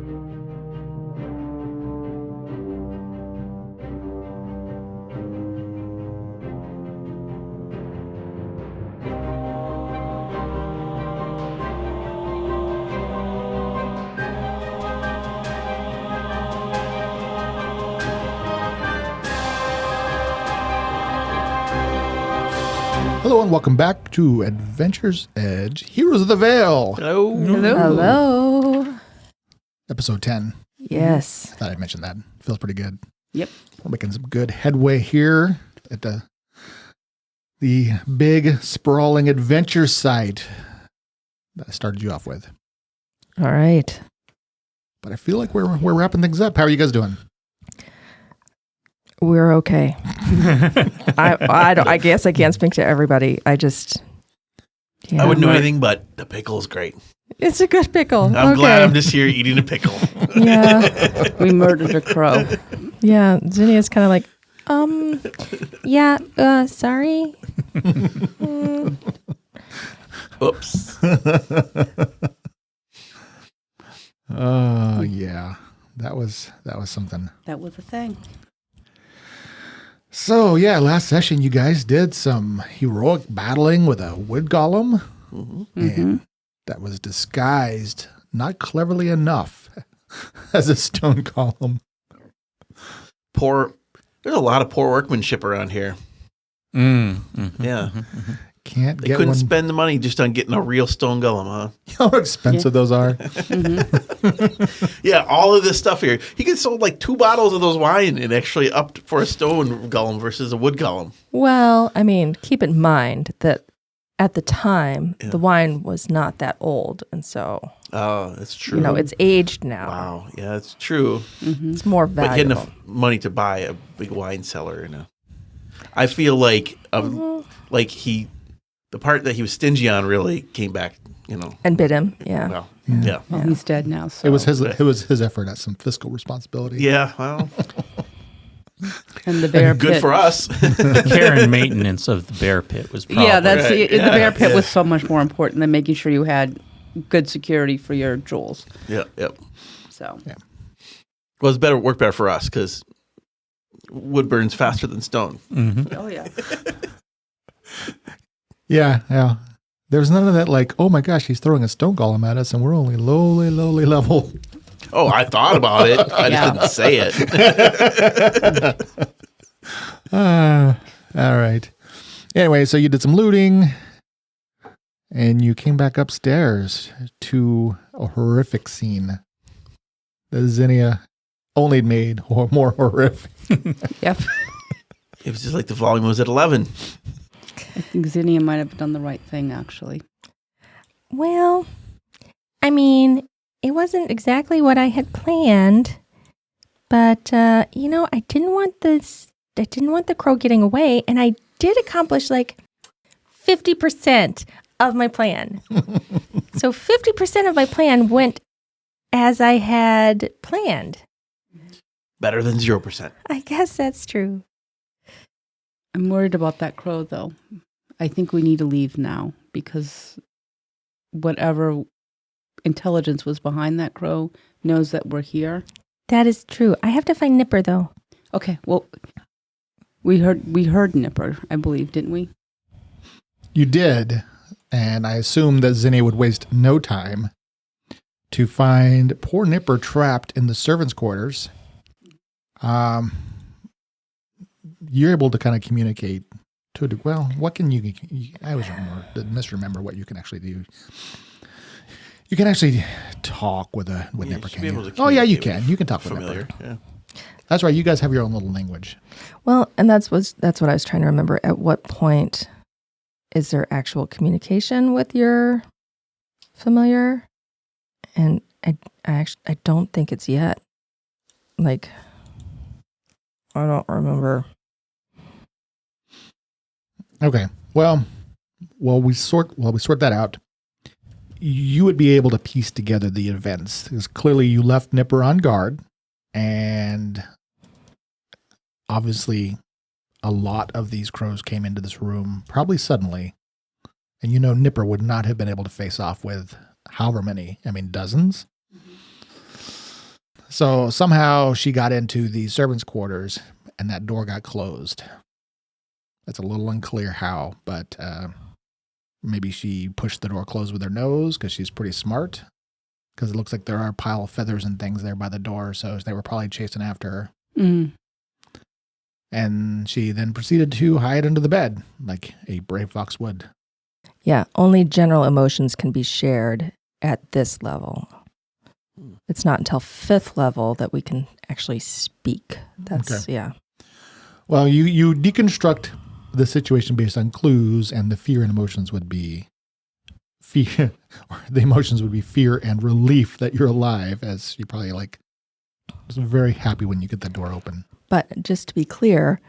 Hello and welcome back to Adventure's Edge, Heroes of the Vale. Hello. Hello. Hello. Episode 10. Yes. I thought I mentioned that. Feels pretty good. Yep. We're making some good headway here at the big, sprawling adventure site that I started you off with. All right. But I feel like we're wrapping things up. How are you guys doing? We're okay. I guess I can't speak to everybody. I just... Yeah. I wouldn't know anything, but the pickle's great. It's a good pickle. I'm glad I'm just here eating a pickle. Yeah. We murdered a crow. Yeah. Zinnia's kind of like, sorry. Oops. Oh, yeah. That was something. That was a thing. So, yeah, last session you guys did some heroic battling with a wood golem. And that was disguised, not cleverly enough, as a stone golem. There's a lot of poor workmanship around here. Yeah. Can't They get couldn't one. spend the money just on getting a real stone golem, huh? You know how expensive those are? Yeah, all of this stuff here. He could sold like 2 bottles of those wine and actually upped for a stone golem versus a wood golem. Well, I mean, keep in mind that at the time, the wine was not that old. And so, Oh, that's true. it's aged now. Wow. Yeah, that's true. It's more But he had valuable. enough money to buy a big wine cellar. I feel like the part that he was stingy on really came back, And bid him. Yeah. Well, yeah. Well, he's dead now. So. It was his effort at some fiscal responsibility. Yeah, well, And the bear good pit. for us. Care and maintenance of the bear pit was probably... Yeah, that's Right. the bear pit Yeah. was so much more important than making sure you had good security for your jewels. Yep. So Well, it's work better for us because wood burns faster than stone. Oh yeah. Yeah. There's none of that like, oh my gosh, he's throwing a stone golem at us and we're only lowly level. Oh, I thought about it. I Yeah. just didn't say it. All right. Anyway, so you did some looting and you came back upstairs to a horrific scene that Zinnia only made more horrific. Yep. It was just like the volume was at 11. I think Zinnia might have done the right thing, actually. Well, I mean, it wasn't exactly what I had planned, but I didn't want the crow getting away, and I did accomplish like 50% of my plan. So 50% of my plan went as I had planned. Better than 0%. I guess that's true. I'm worried about that crow, though. I think we need to leave now because whatever intelligence was behind that crow knows that we're here. That is true. I have to find Nipper, though. Okay, well, we heard Nipper, I believe, didn't we? You did, and I assumed that Zinnia would waste no time to find poor Nipper trapped in the servants' quarters. You're able to kind of communicate to a well. What can you? I always misremember what you can actually do. You can actually talk with Nipper. should be able to Oh yeah, you communicate can. You can talk with Familiar. Nipper. Yeah. That's right. You guys have your own little language. Well, and that's what I was trying to remember. At what point is there actual communication with your familiar? And I don't think it's yet. Like, I don't remember. Okay. Well, we sort that out. You would be able to piece together the events because clearly you left Nipper on guard, and obviously a lot of these crows came into this room probably suddenly, and Nipper would not have been able to face off with however many. I mean, dozens. So somehow she got into the servants' quarters and that door got closed. That's a little unclear how, but maybe she pushed the door closed with her nose because she's pretty smart. Because it looks like there are a pile of feathers and things there by the door, so they were probably chasing after her. Mm. And she then proceeded to hide under the bed, like a brave fox would. Yeah, only general emotions can be shared at this level. It's not until 5th level that we can actually speak. That's, yeah. Well, you deconstruct the situation based on clues, and the fear and emotions would be fear, or the emotions would be fear and relief that you're alive, as you probably was very happy when you get the door open. But just to be clear,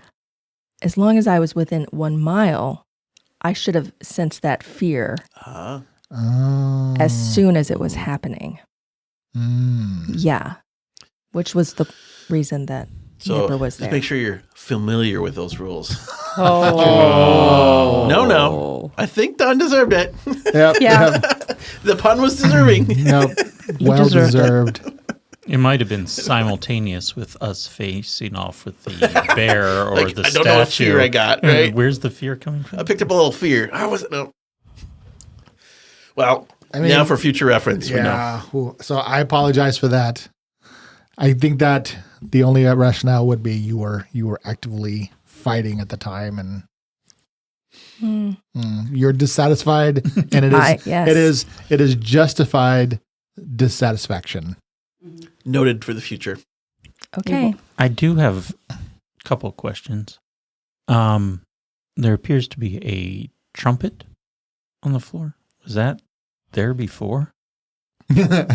as long as I was within 1 mile, I should have sensed that fear as soon as it was happening. Yeah. Which was the reason that Nipper was there. Just make sure you're familiar with those rules. Oh. No. I think Don deserved it. Yep. Yeah. The pun was deserving. Yep. Well deserved. It might have been simultaneous with us facing off with the bear or the I statue. don't know what fear I got, right? Where's the fear coming from? I picked up a little fear. I wasn't know. Well, mean, now for future reference, we know. Yeah. So I apologize for that. I think that the only rationale would be you were actively fighting at the time, and you're dissatisfied, and it is justified dissatisfaction. Noted for the future. Okay. I do have a couple of questions. There appears to be a trumpet on the floor. Was that there before? I'm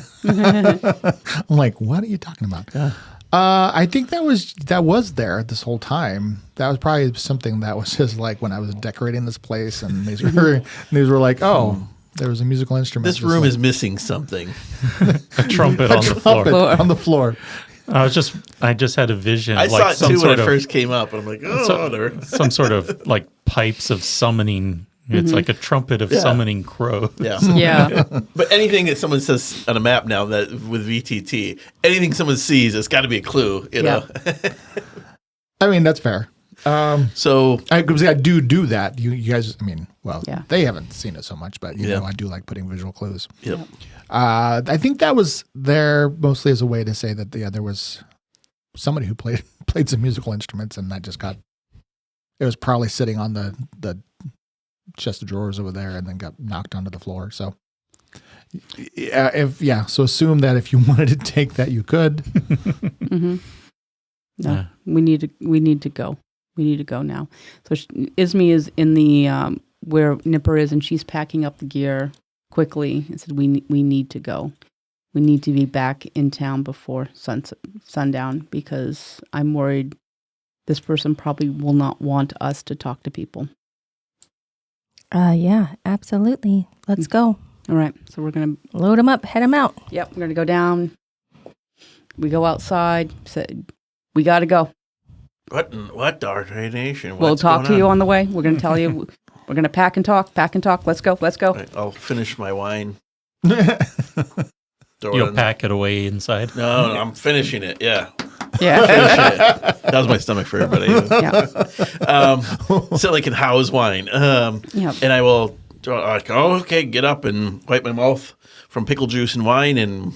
like, what are you talking about? Yeah. I think that was there this whole time. That was probably something that was just like when I was decorating this place, and these were like, oh, there was a musical instrument. This room is missing something. A trumpet on the floor. On the floor. I just had a vision. I of saw like it some too when sort it of, first came up, and I'm like, some sort of like pipes of summoning. It's like a trumpet of summoning crows. Yeah. Yeah. But anything that someone says on a map now that with VTT, anything someone sees, it's got to be a clue, you know? I mean, that's fair. So I do that. You guys, I mean, well, Yeah. they haven't seen it so much, but you Yeah. know, I do like putting visual clues. yep. I think that was there mostly as a way to say that there was somebody who played some musical instruments, and that just it was probably sitting on the chest of drawers over there and then got knocked onto the floor. So so assume that if you wanted to take that, you could. Mm-hmm. No, Yeah. we need to go. We need to go now. So Ismi is in the where Nipper is, and she's packing up the gear quickly. I said, we need to go. We need to be back in town before sundown, because I'm worried this person probably will not want us to talk to people. Yeah, absolutely. Let's go. All right, so we're gonna Load them up, head them out. Yep, we're gonna go down. We go outside. Said we got to go. What Dark Nation? We'll What's talk going to you on? on the way. We're gonna tell you. We're gonna pack and talk. Let's go. Right, I'll finish my wine. Throw it You'll in. pack it away inside. No, I'm finishing it. Yeah. Yeah. Finishing it. That was my stomach for everybody. Yeah. So I can house wine. Yep. And I will, okay, get up and wipe my mouth from pickle juice and wine, and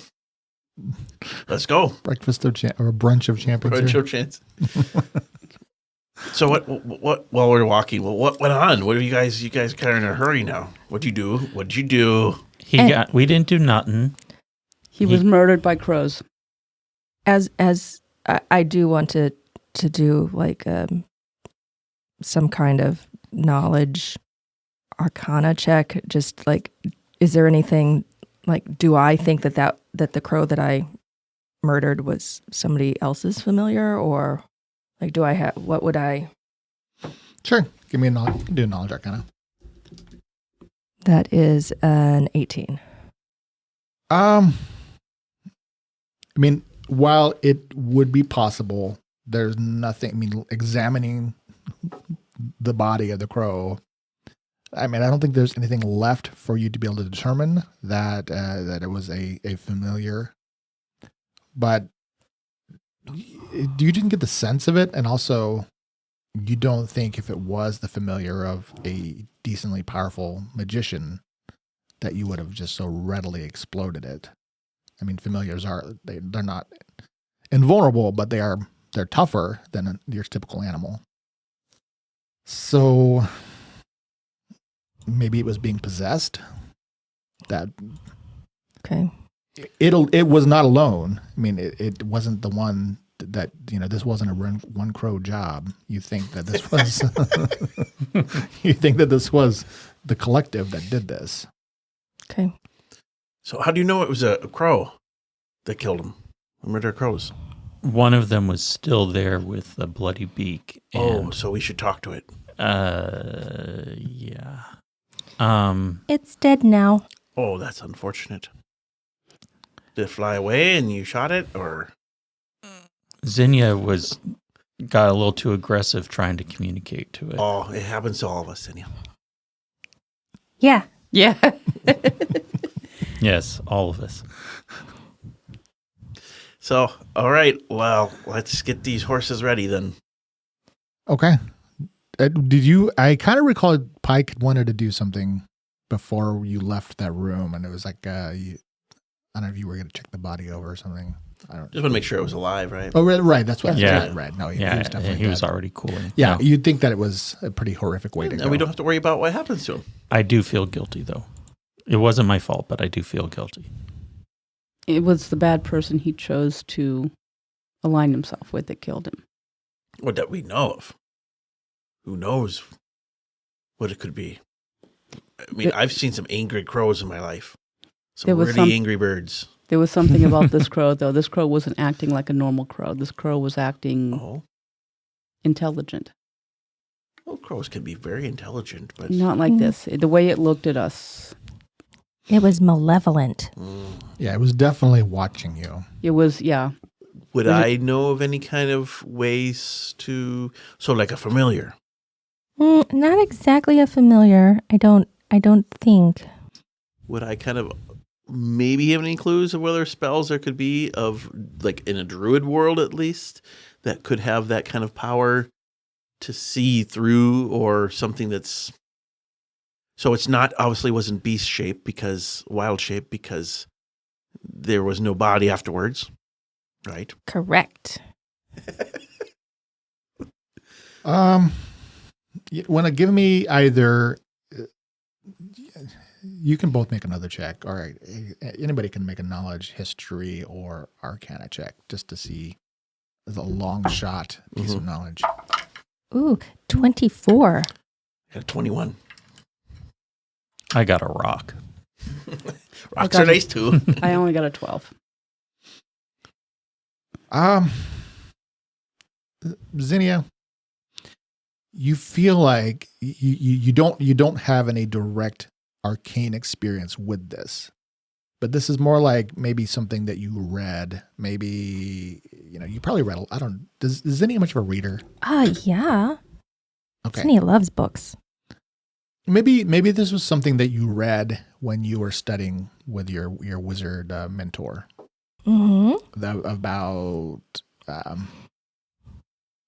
let's go. Breakfast or brunch of champions. Show Here. chance. So what? While we're walking, what went on? What are you guys? You guys kind of in a hurry now. What'd you do? We didn't do nothing. He was murdered by crows. As I do want to do like some kind of knowledge arcana check. Just like, is there anything like? Do I think that the crow that I murdered was somebody else's familiar, or like do I have? What would I? Sure, give me a knowledge. You can do a knowledge arcana. That is an 18. I mean, while it would be possible, there's nothing. I mean, examining the body of the crow, I mean, I don't think there's anything left for you to be able to determine that it was a familiar. But you didn't get the sense of it, and also you don't think if it was the familiar of a decently powerful magician that you would have just so readily exploded it. I mean, familiars they're not invulnerable, but they're tougher than your typical animal. So maybe it was being possessed. That Okay. it was not alone. I mean, it wasn't the one that, this wasn't a one crow job. You think that this was the collective that did this. Okay. So how do you know it was a crow that killed him? Murder crows. One of them was still there with a bloody beak. And, So we should talk to it. yeah. It's dead now. Oh, that's unfortunate. Did it fly away and you shot it, or? Zinnia got a little too aggressive trying to communicate to it. Oh, it happens to all of us, Daniel. Yeah. Yeah. Yes, all of us. So, all right. Well, let's get these horses ready then. Okay. I kind of recall Pike wanted to do something before you left that room, and it was like, I don't know if you were going to check the body over or something. I don't Just want to make sure it was alive, right? Oh, right. That's what. Yeah. Right. No, he Yeah, was definitely he was dead. already cooling. Yeah, No, you'd think that it was a pretty horrific way to go. And we don't have to worry about what happens to him. I do feel guilty, though. It wasn't my fault, but I do feel guilty. It was the bad person he chose to align himself with that killed him. What that we know of. Who knows what it could be? I mean, I've seen some angry crows in my life. Some There was really some- angry birds. There was something about this crow, though. This crow wasn't acting like a normal crow. This crow was acting Oh, intelligent. well, crows can be very intelligent, but Not like this. The way it looked at us, It was malevolent. Yeah, it was definitely watching you. it was, yeah. would Was I know of any kind of ways to? So, like a familiar. Not exactly a familiar. I don't think. Would I kind of maybe have any clues of whether spells there could be of, like in a druid world at least, that could have that kind of power to see through, or something that's. So it's not, obviously wasn't beast shape, because wild shape, because there was no body afterwards, right? Correct. You want to give me either? You can both make another check. All right, anybody can make a knowledge, history, or arcana check just to see the long shot piece of knowledge. Ooh, 24. Got 21. I got a rock. Rocks are nice too. I only got a 12. Zinnia, you feel like you don't have any direct arcane experience with this, but this is more like maybe something that you read. Maybe you probably read. I don't. Is Zinnia much of a reader? Yeah. Okay, Zinnia loves books. maybe this was something that you read when you were studying with your wizard mentor. Mm-hmm. About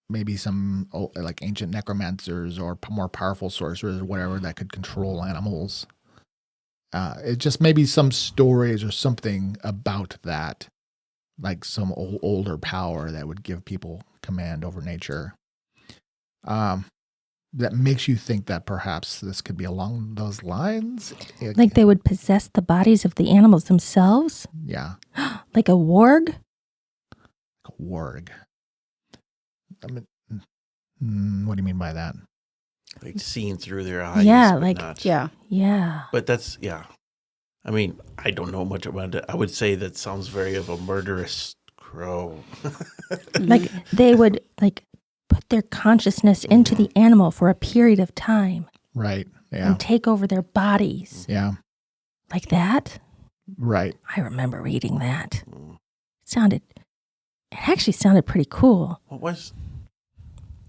maybe some like ancient necromancers or more powerful sorcerers or whatever that could control animals. It just maybe some stories or something about that, like some older power that would give people command over nature. That makes you think that perhaps this could be along those lines. Like they would possess the bodies of the animals themselves? Yeah, Like a warg? like a warg. I mean, what do you mean by that? Like seeing through their eyes. Yeah, but like- not. Yeah. Yeah. But that's, yeah. I mean, I don't know much about it. I would say that sounds very of a murderous crow. Like they would like put their consciousness into the animal for a period of time Right. Yeah. and take over their bodies. Yeah. Like that? Right. I remember reading that. It actually sounded pretty cool. What was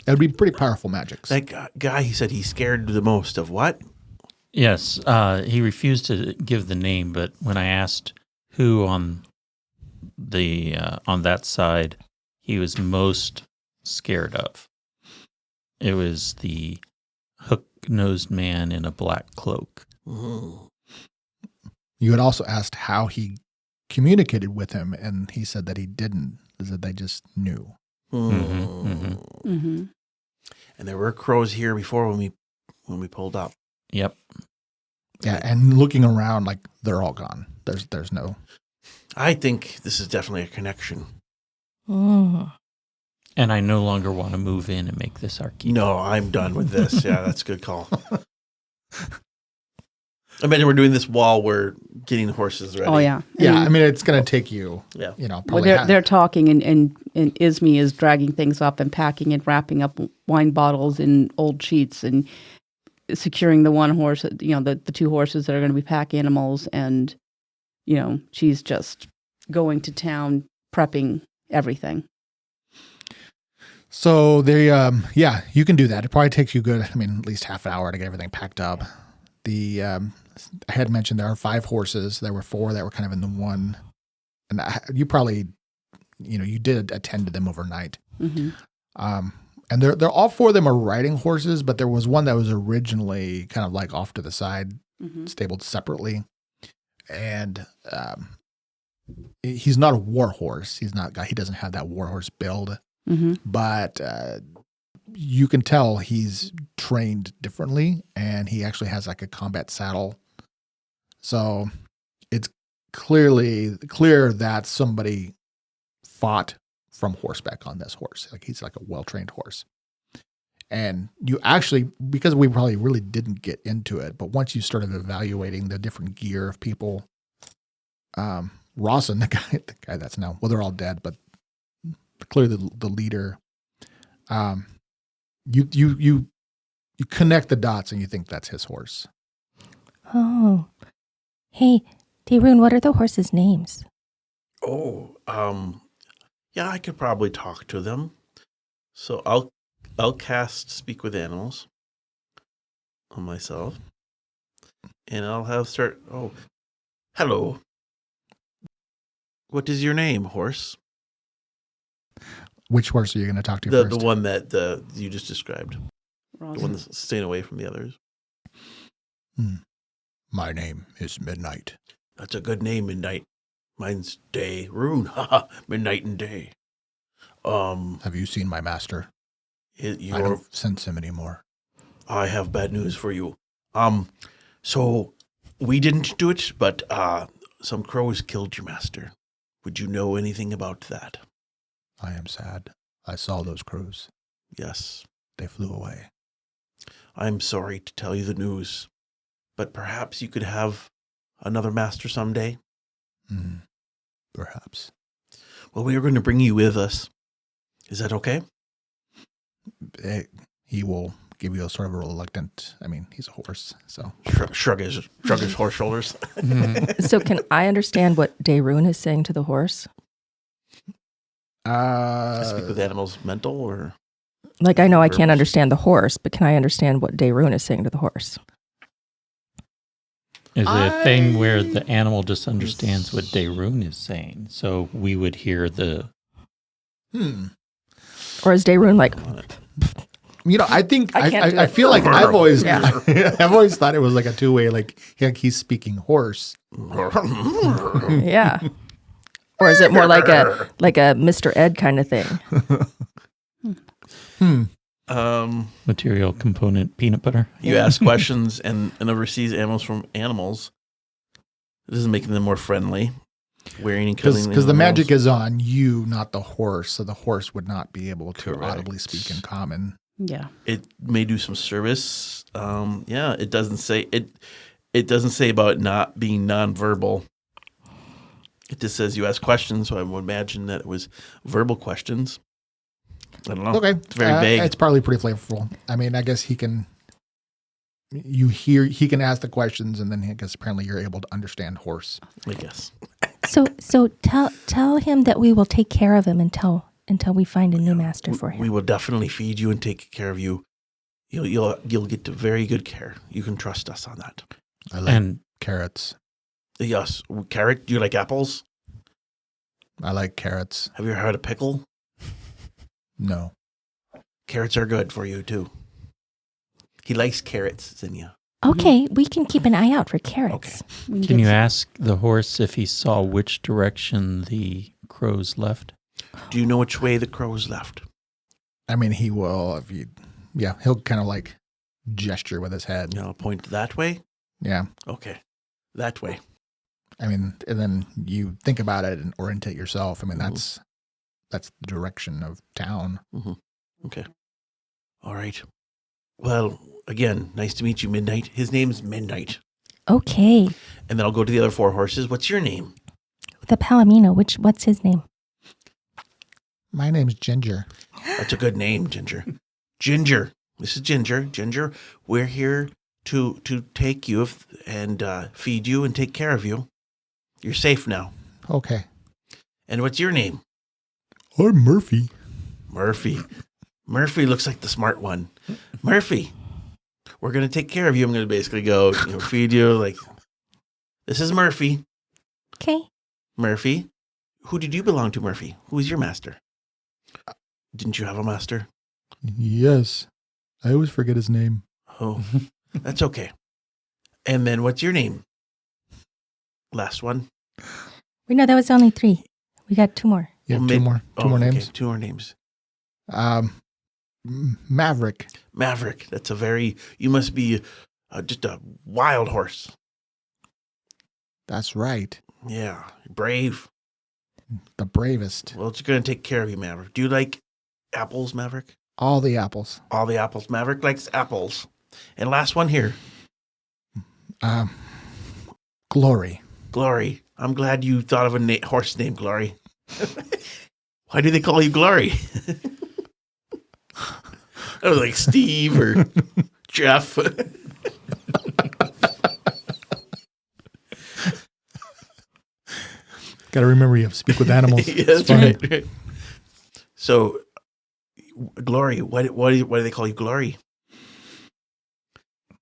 It would be pretty powerful magics. that guy? He said he's scared the most of what? Yes, he refused to give the name, but when I asked who on that side, he was most scared of. It was the hook-nosed man in a black cloak. Mhm. You had also asked how he communicated with him, and he said that he didn't, that they just knew. Mhm. Mm-hmm. And there were crows here before when we pulled up. Yep. Yeah, and looking around, like, they're all gone. There's no... I think this is definitely a connection. Mm. And I no longer want to move in and make this our keep. No, I'm done with this. Yeah, that's a good call. I imagine we're doing this while we're getting the horses ready. Oh, yeah. Yeah, And, I mean, it's going to take you, Yeah. well, probably... they're talking, and Ismi is dragging things up and packing and wrapping up wine bottles in old sheets and securing the one horse, the two horses that are going to be pack animals. And, she's just going to town, prepping everything. So they, you can do that. It probably takes you at least half an hour to get everything packed up. I had mentioned there are 5 horses. There were 4 that were kind of in the one, and you probably, you did attend to them overnight. Mm-hmm. And they're all 4 of them are riding horses, but there was one that was originally kind of like off to the side, Mm-hmm. stabled separately, and he's not a war horse. He doesn't have that war horse build. Mm-hmm. But you can tell he's trained differently, and he actually has like a combat saddle. So it's clear that somebody fought from horseback on this horse. Like he's like a well-trained horse. And you actually, because we probably really didn't get into it, but once you started evaluating the different gear of people, Rawson, the guy that's now, well, they're all dead, but clearly the leader, you connect the dots and you think that's his horse. Oh. Hey, Daroon, what are the horses' names? Oh, yeah, I could probably talk to them. So I'll cast Speak with Animals on myself. And I'll have start, hello. What is your name, horse? Which horse are you going to talk to The first? one that you just described. Ross. The one that's staying away from the others. My name is Midnight. That's a good name, Midnight. Mine's Day. Rune. Haha. Midnight and Day. Have you seen my master? I don't sense him anymore. I have bad news for you. So we didn't do it, but some crows killed your master. Would you know anything about that? I am sad. I saw those crows. Yes. They flew away. I'm sorry to tell you the news, but perhaps you could have another master someday. Perhaps. Well, we are going to bring you with us. Is that okay? He will give you a sort of a reluctant, he's a horse, so. Shrug his horse shoulders. So can I understand what Daroon is saying to the horse? Speak with Animals mental or? Like, I know I can't Verbal. understand the horse, but can I understand what Daroon is saying to the horse? Is it a thing where the animal just understands what Daroon is saying? So we would hear the... Or is Daroon like... I think I can't do I it. feel like I've always Yeah. I've always thought it was like a two-way, like he's speaking horse. Yeah. Or is it more like a Mr. Ed kind of thing? material component peanut butter. You ask questions and oversees animals from animals. This is making them more friendly. Wearing and killing Because the magic is on you, not the horse. So the horse would not be able to Correct. audibly speak in common. Yeah. It may do some service. It doesn't say it doesn't say about it not being nonverbal. It just says you ask questions, so I would imagine that it was verbal questions. I don't know. Okay. It's very vague. It's probably pretty flavorful. I guess he can ask the questions, and then I guess apparently you're able to understand horse. I guess. So tell him that we will take care of him until we find a new master for him. We will definitely feed you and take care of you. You'll get very good care. You can trust us on that. I like And carrots. Yes, carrot. Do you like apples? I like carrots. Have you ever had a pickle? No. Carrots are good for you too. He likes carrots, Zinnia. Okay, we can keep an eye out for carrots. Okay. We Can you get ask the horse if he saw which direction the crows left? Do you know which way the crows left? I mean, he will, he'll kind of like gesture with his head. You know, point that way? Yeah. Okay. That way. I mean, and then you think about it and orientate yourself. I mean, that's the direction of town. Okay. All right. Well, again, nice to meet you, Midnight. His name's Midnight. Okay. And then I'll go to the other 4 horses. What's your name? The Palomino, what's his name? My name's Ginger. That's a good name, Ginger. Ginger. This is Ginger. Ginger, we're here to take you and feed you and take care of you. You're safe now. Okay. And what's your name? I'm Murphy. Murphy. Murphy looks like the smart one. Murphy, we're going to take care of you. I'm going to basically go, feed you. Like, this is Murphy. Okay. Murphy, who did you belong to, Murphy? Who is your master? Didn't you have a master? Yes. I always forget his name. Oh, that's okay. And then what's your name? Last one. We know that was only 3. We got 2 more. You have Well, two more okay, names. 2 more names. Maverick. Maverick. That's you must be just a wild horse. That's right. Yeah. Brave. The bravest. Well, it's going to take care of you, Maverick. Do you like apples, Maverick? All the apples. All the apples. Maverick likes apples. And last one here. Glory. Glory. I'm glad you thought of a horse named Glory. Why do they call you Glory? I was like Steve or Jeff. Got to remember you have to speak with animals. Yeah, It's that's fun. right. So, Glory. Why do they call you Glory?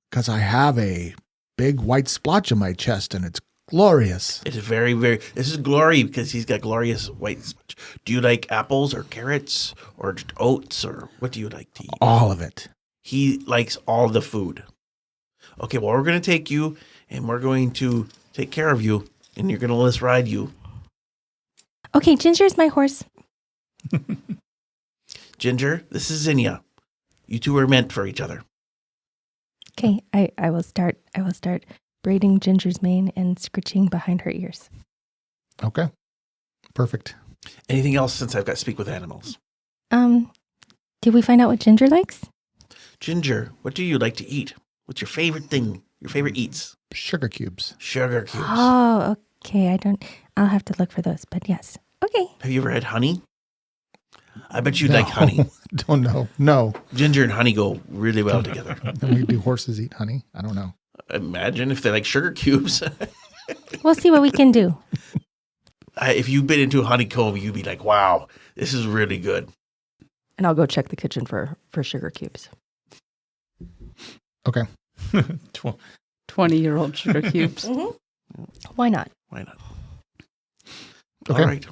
Because I have a big white splotch on my chest and it's glorious. It is very, very. This is Glory because he's got glorious white. Do you like apples or carrots or just oats or what do you like to eat? All of it. He likes all the food. Okay, well, we're going to take you and we're going to take care of you and you're going to let us ride you. Okay, Ginger's my horse. Ginger, this is Zinnia. You two are meant for each other. Okay, I will start braiding Ginger's mane and scritching behind her ears. Okay. Perfect. Anything else since I've got to speak with animals? Did we find out what Ginger likes? Ginger, what do you like to eat? What's your favorite thing? Your favorite eats? Sugar cubes. Sugar cubes. Oh, okay. I'll have to look for those, but yes. Okay. Have you ever had honey? I bet you'd No. like honey. Don't know. No. Ginger and honey go really well together. Do horses eat honey? I don't know. Imagine if they like sugar cubes. We'll see what we can do. If you've been into a honeycomb, you'd be like, wow, this is really good. And I'll go check the kitchen for sugar cubes. Okay. 20-year-old sugar cubes. Why not? Why not? Okay. All right.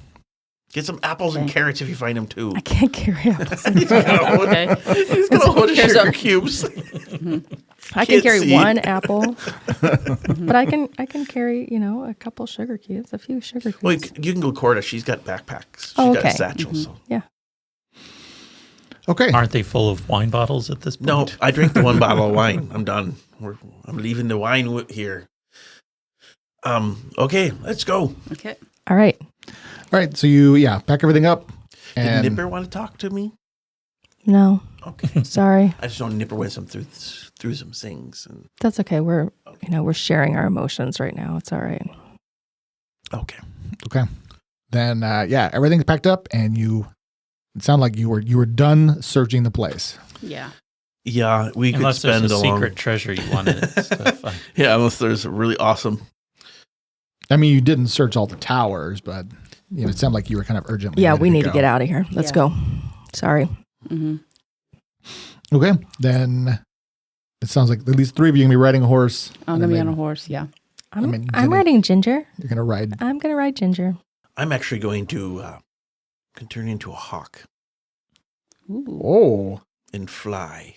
Get some apples and Okay. carrots if you find them too. I can't carry apples. He's got a whole Here's sugar a- cubes. I can Can't carry see. one apple, but I can carry a couple sugar cubes, a few sugar cubes. Well, you can go Corda. She's got backpacks. She's Oh, got okay. a satchel. So. Okay. Aren't they full of wine bottles at this point? No, I drank the one bottle of wine. I'm done. I'm leaving the wine here. Okay, let's go. Okay. All right. All right. So you, pack everything up. Did And Nipper want to talk to me? No, Okay. sorry. I just know Nipper went through some things. And That's okay. We're sharing our emotions right now. It's all right. okay. then, everything's packed up and it sounded like you were done searching the place. Yeah. Yeah, we could Unless spend there's a a long. secret treasure you wanted and stuff. Yeah, unless there's a really awesome. I mean, you didn't search all the towers, but it sounded like you were kind of urgently. Yeah, ready we need to go. get out of here. Let's Yeah. go. Sorry. Mm-hmm. Okay. Then it sounds like at least 3 of you are going to be riding a horse. I'm and going to be then on a horse. Yeah. I'm Zinni, riding Ginger. You're going to ride. I'm going to ride Ginger. I'm actually going to turn into a hawk. Ooh. Oh, and fly.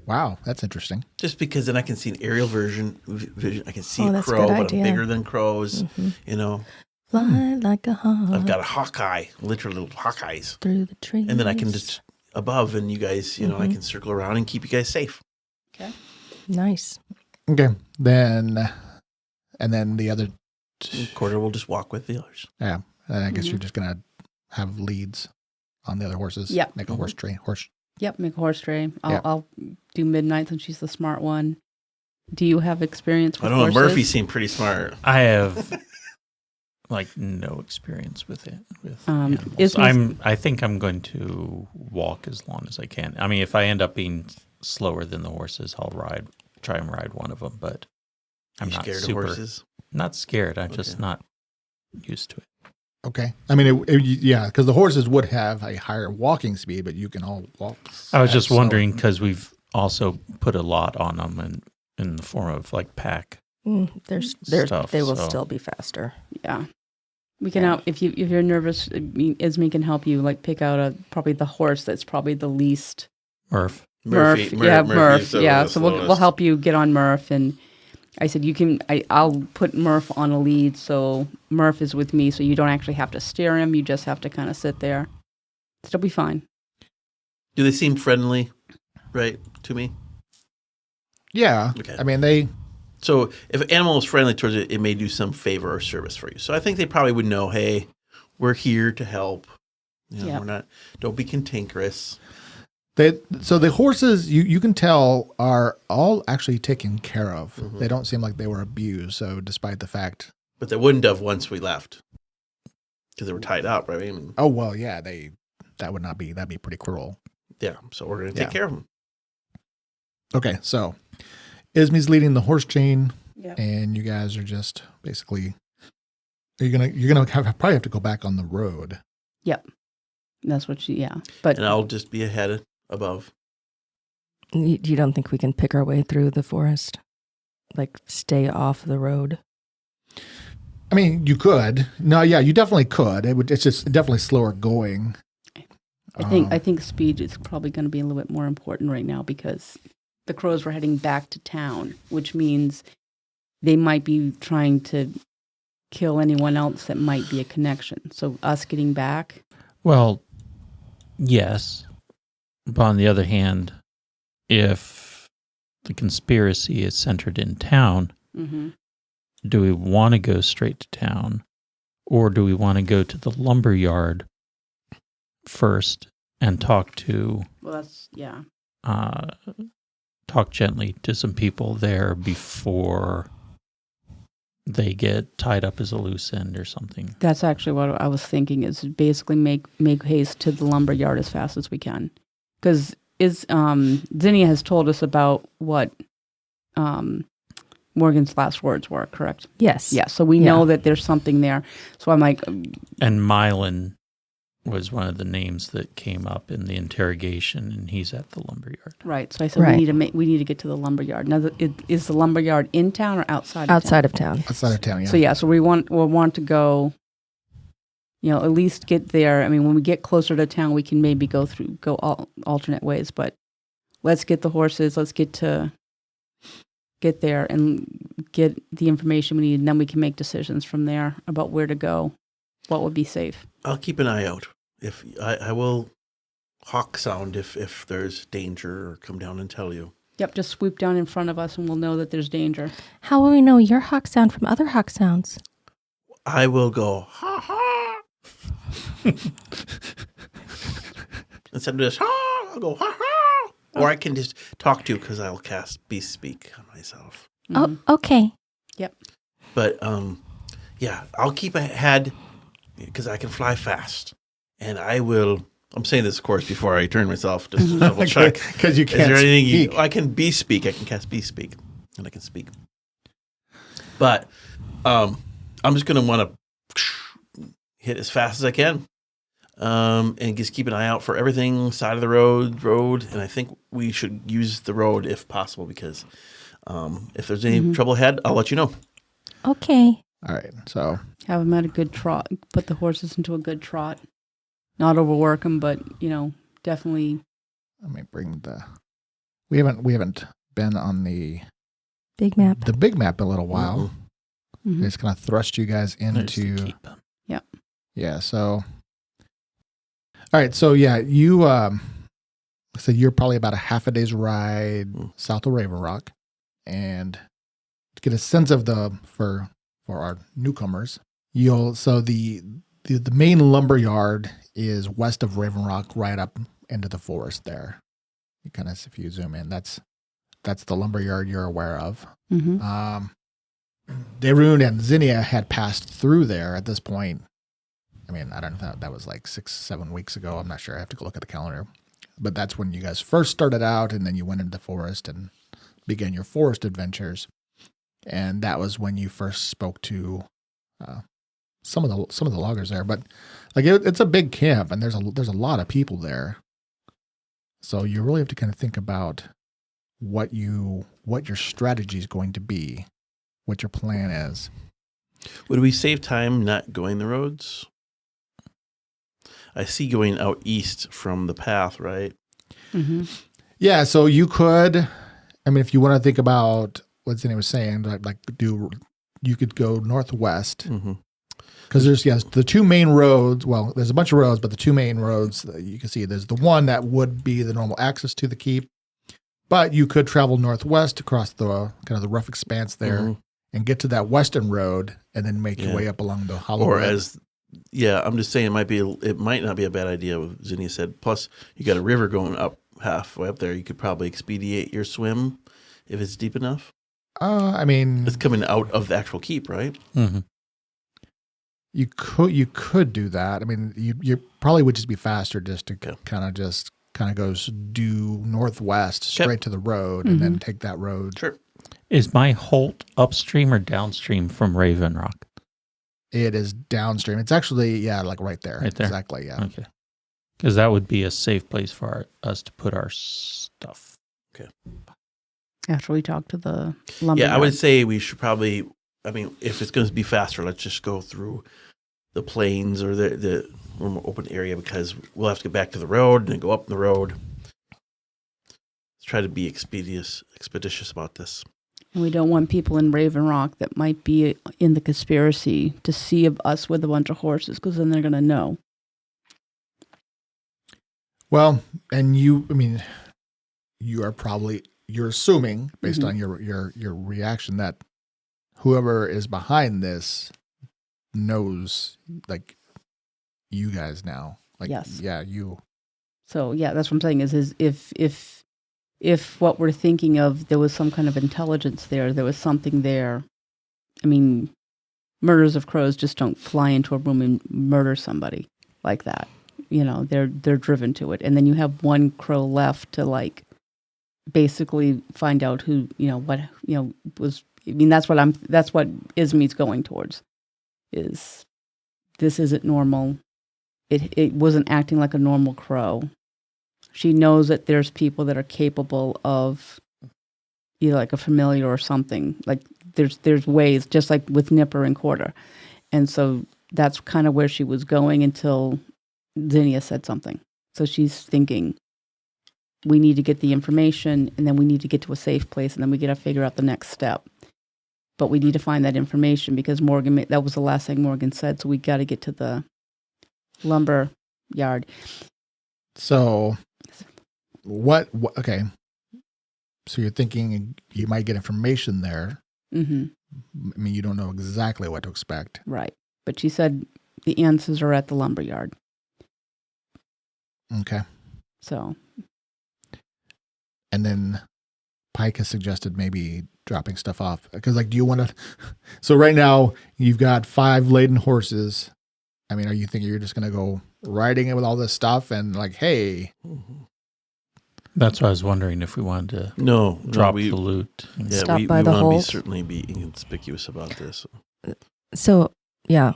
wow, that's interesting. Just because then I can see an aerial vision. I can see Oh, a that's a crow, good but idea. I'm bigger than crows. Mhm. You know, Fly like a hawk I've got a hawkeye, literally little hawkeyes. through the trees. And then I can just above, and you guys, I Mhm. can circle around and keep you guys safe. Okay. Nice. Okay, then the other. Quarter will just walk with the others. Yeah, and I guess Mhm. you're just gonna have leads on the other horses. Yep. Make a horse tree. Yep, make a horse tray. Yeah. I'll do midnight since she's the smart one. Do you have experience with I don't know. horses? Murphy seemed pretty smart. I have like no experience with it. With is animals. I think I'm going to walk as long as I can. I mean, if I end up being slower than the horses, I'll try and ride one of them. But I'm You not scared super. of horses? Not scared. I'm just Okay. not used to it. Okay. I mean, yeah, because the horses would have a higher walking speed, but you can all walk. I was just slower. wondering because we've also put a lot on them in the form of like pack. There's Stuff, they will so- still be faster. Yeah. We can out if you're nervous, Esme can help you like pick out probably the horse that's probably the least Murph. Murph. Yeah. So we'll help you get on Murph, and I said I'll put Murph on a lead, so Murph is with me, so you don't actually have to steer him. You just have to kind of sit there. It'll be fine. Do they seem friendly, right, to me? Yeah. Okay. I mean, they. So if an animal is friendly towards it, it may do some favor or service for you. So I think they probably would know, hey, we're here to help. Yep. We're not. Don't be cantankerous. So the horses, you can tell, are all actually taken care of. Mhm. They don't seem like they were abused. So despite the fact, But they wouldn't have once we left because they were tied up, right? I mean, oh well, yeah, that'd be pretty cruel. yeah. So we're going to take Yeah. care of them. Okay, so Ismi's leading the horse chain, Yeah. and you guys are just basically you're gonna probably have to go back on the road. That's what But And I'll just be ahead above. You don't think we can pick our way through the forest? Like stay off the road? I mean, you could. No, yeah, you definitely could. It's just definitely slower going. I think speed is probably going to be a little bit more important right now because the crows were heading back to town, which means they might be trying to kill anyone else that might be a connection. So us getting back, Well, yes. But on the other hand, if the conspiracy is centered in town, do we want to go straight to town? Or do we want to go to the lumber yard first and talk gently to some people there before they get tied up as a loose end or something? that's actually what I was thinking is basically make haste to the lumber yard as fast as we can. Because Zinnia has told us about what Morgan's last words were, correct? Yes. Yeah, so we know that there's something there. So I'm like, And Mylan was one of the names that came up in the interrogation, and he's at the lumberyard. right. So I said Right. we need to get to the lumber yard. Now, is the lumber yard in town or outside? Of Outside town? of town. Outside of town, yeah. So yeah, so we'll want to go. At least get there. I mean, when we get closer to town, we can maybe go alternate ways. But let's get the horses. Let's get there and get the information we need, and then we can make decisions from there about where to go, what would be safe. I'll keep an eye out. If I will hawk sound if there's danger or come down and tell you. Yep, just swoop down in front of us, and we'll know that there's danger. How will we know your hawk sound from other hawk sounds? I will go ha ha. Instead of just ha, I'll go ha ha. Or I can just talk to you because I'll cast Beast Speak on myself. Mhm. Oh, okay. But yeah, I'll keep ahead because I can fly fast, and I will. I'm saying this, of course, before I turn myself just to double check. Because you Is can't there anything speak. I can Beast Speak? I can cast Beast Speak, and I can speak. But I'm just gonna want to hit as fast as I can, and just keep an eye out for everything side of the road. And I think we should use the road if possible because if there's any trouble ahead, I'll let you know. Okay. All right, so Have them at a good trot. Put the horses into a good trot. Not overwork them, but definitely. Let me bring the. We haven't been on the Big map. big map in a little while. Mhm. It's going to thrust you guys There's the into. keep. Yeah. So. All right. So yeah, you. So you're probably about a half a day's ride south of Raven Rock, and to get a sense of for our newcomers, the main lumber yard is west of Raven Rock, right up into the forest there. You kind of, if you zoom in, that's the lumber yard you're aware of. Mhm. Darun and Zinnia had passed through there at this point. I mean, I don't know if that was like 6-7 weeks ago. I'm not sure. I have to go look at the calendar. But that's when you guys first started out, and then you went into the forest and began your forest adventures. And that was when you first spoke to some of the loggers there. But like it's a big camp, and there's a lot of people there. So you really have to kind of think about what your strategy is going to be, what your plan is. Would we save time not going the roads? I see going out east from the path, right? Mhm. Yeah, so you could, I mean, if you want to think about what Zinni was saying, you could go northwest. Mm-hmm. Because there's the two main roads. Well, there's a bunch of roads, but the two main roads that you can see, there's the one that would be the normal access to the keep, but you could travel northwest across the kind of the rough expanse there and get to that western road, and then make your way up along the hollow. Or road. I'm just saying it might not be a bad idea. What Zinnia said. Plus, you got a river going up halfway up there. You could probably expedite your swim if it's deep enough. I mean, It's coming out of the actual keep, right? Mm-hmm. you could do that. I mean, you probably would just be faster just to kind of goes due northwest straight to the road, and then take that road. Sure. Is my Holt upstream or downstream from Raven Rock? It is downstream. It's actually, like right there. Right there? Exactly, yeah. Okay. Because that would be a safe place for us to put our stuff. After we talk to the lumber. Yeah, I would say we should probably, if it's going to be faster, let's just go through the plains or the more open area, because we'll have to get back to the road and then go up the road. Let's try to be expeditious about this. And we don't want people in Raven Rock that might be in the conspiracy to see us with a bunch of horses, because then they're going to know. Well, and you're assuming based on your reaction that whoever is behind this knows, like, you guys now. Like, yes. Yeah, you. So that's what I'm saying is if what we're thinking of, there was some kind of intelligence there was something there. I mean, murders of crows just don't fly into a room and murder somebody like that. They're driven to it. And then you have one crow left to, like, basically find out who, was. I mean, that's what Izmi's going towards. Is this isn't normal. It wasn't acting like a normal crow. She knows that there's people that are capable of either like a familiar or something. Like there's ways, just like with Nipper and Quarter. And so that's kind of where she was going until Zinnia said something. So she's thinking, we need to get the information, and then we need to get to a safe place, and then we got to figure out the next step. But we need to find that information because that was the last thing Morgan said. So we got to get to the lumber yard. So what okay. So you're thinking you might get information there. Mm-hmm. I mean, you don't know exactly what to expect. Right. But she said the answers are at the lumber yard. Okay. So. And then Pike has suggested maybe dropping stuff off. Because, like, do you want to... So right now, you've got 5 laden horses. I mean, are you thinking you're just going to go riding it with all this stuff and, like, hey... That's what I was wondering, if we wanted to drop the loot. Yeah, Stop we by the want to Holt. certainly be inconspicuous about this. So, yeah.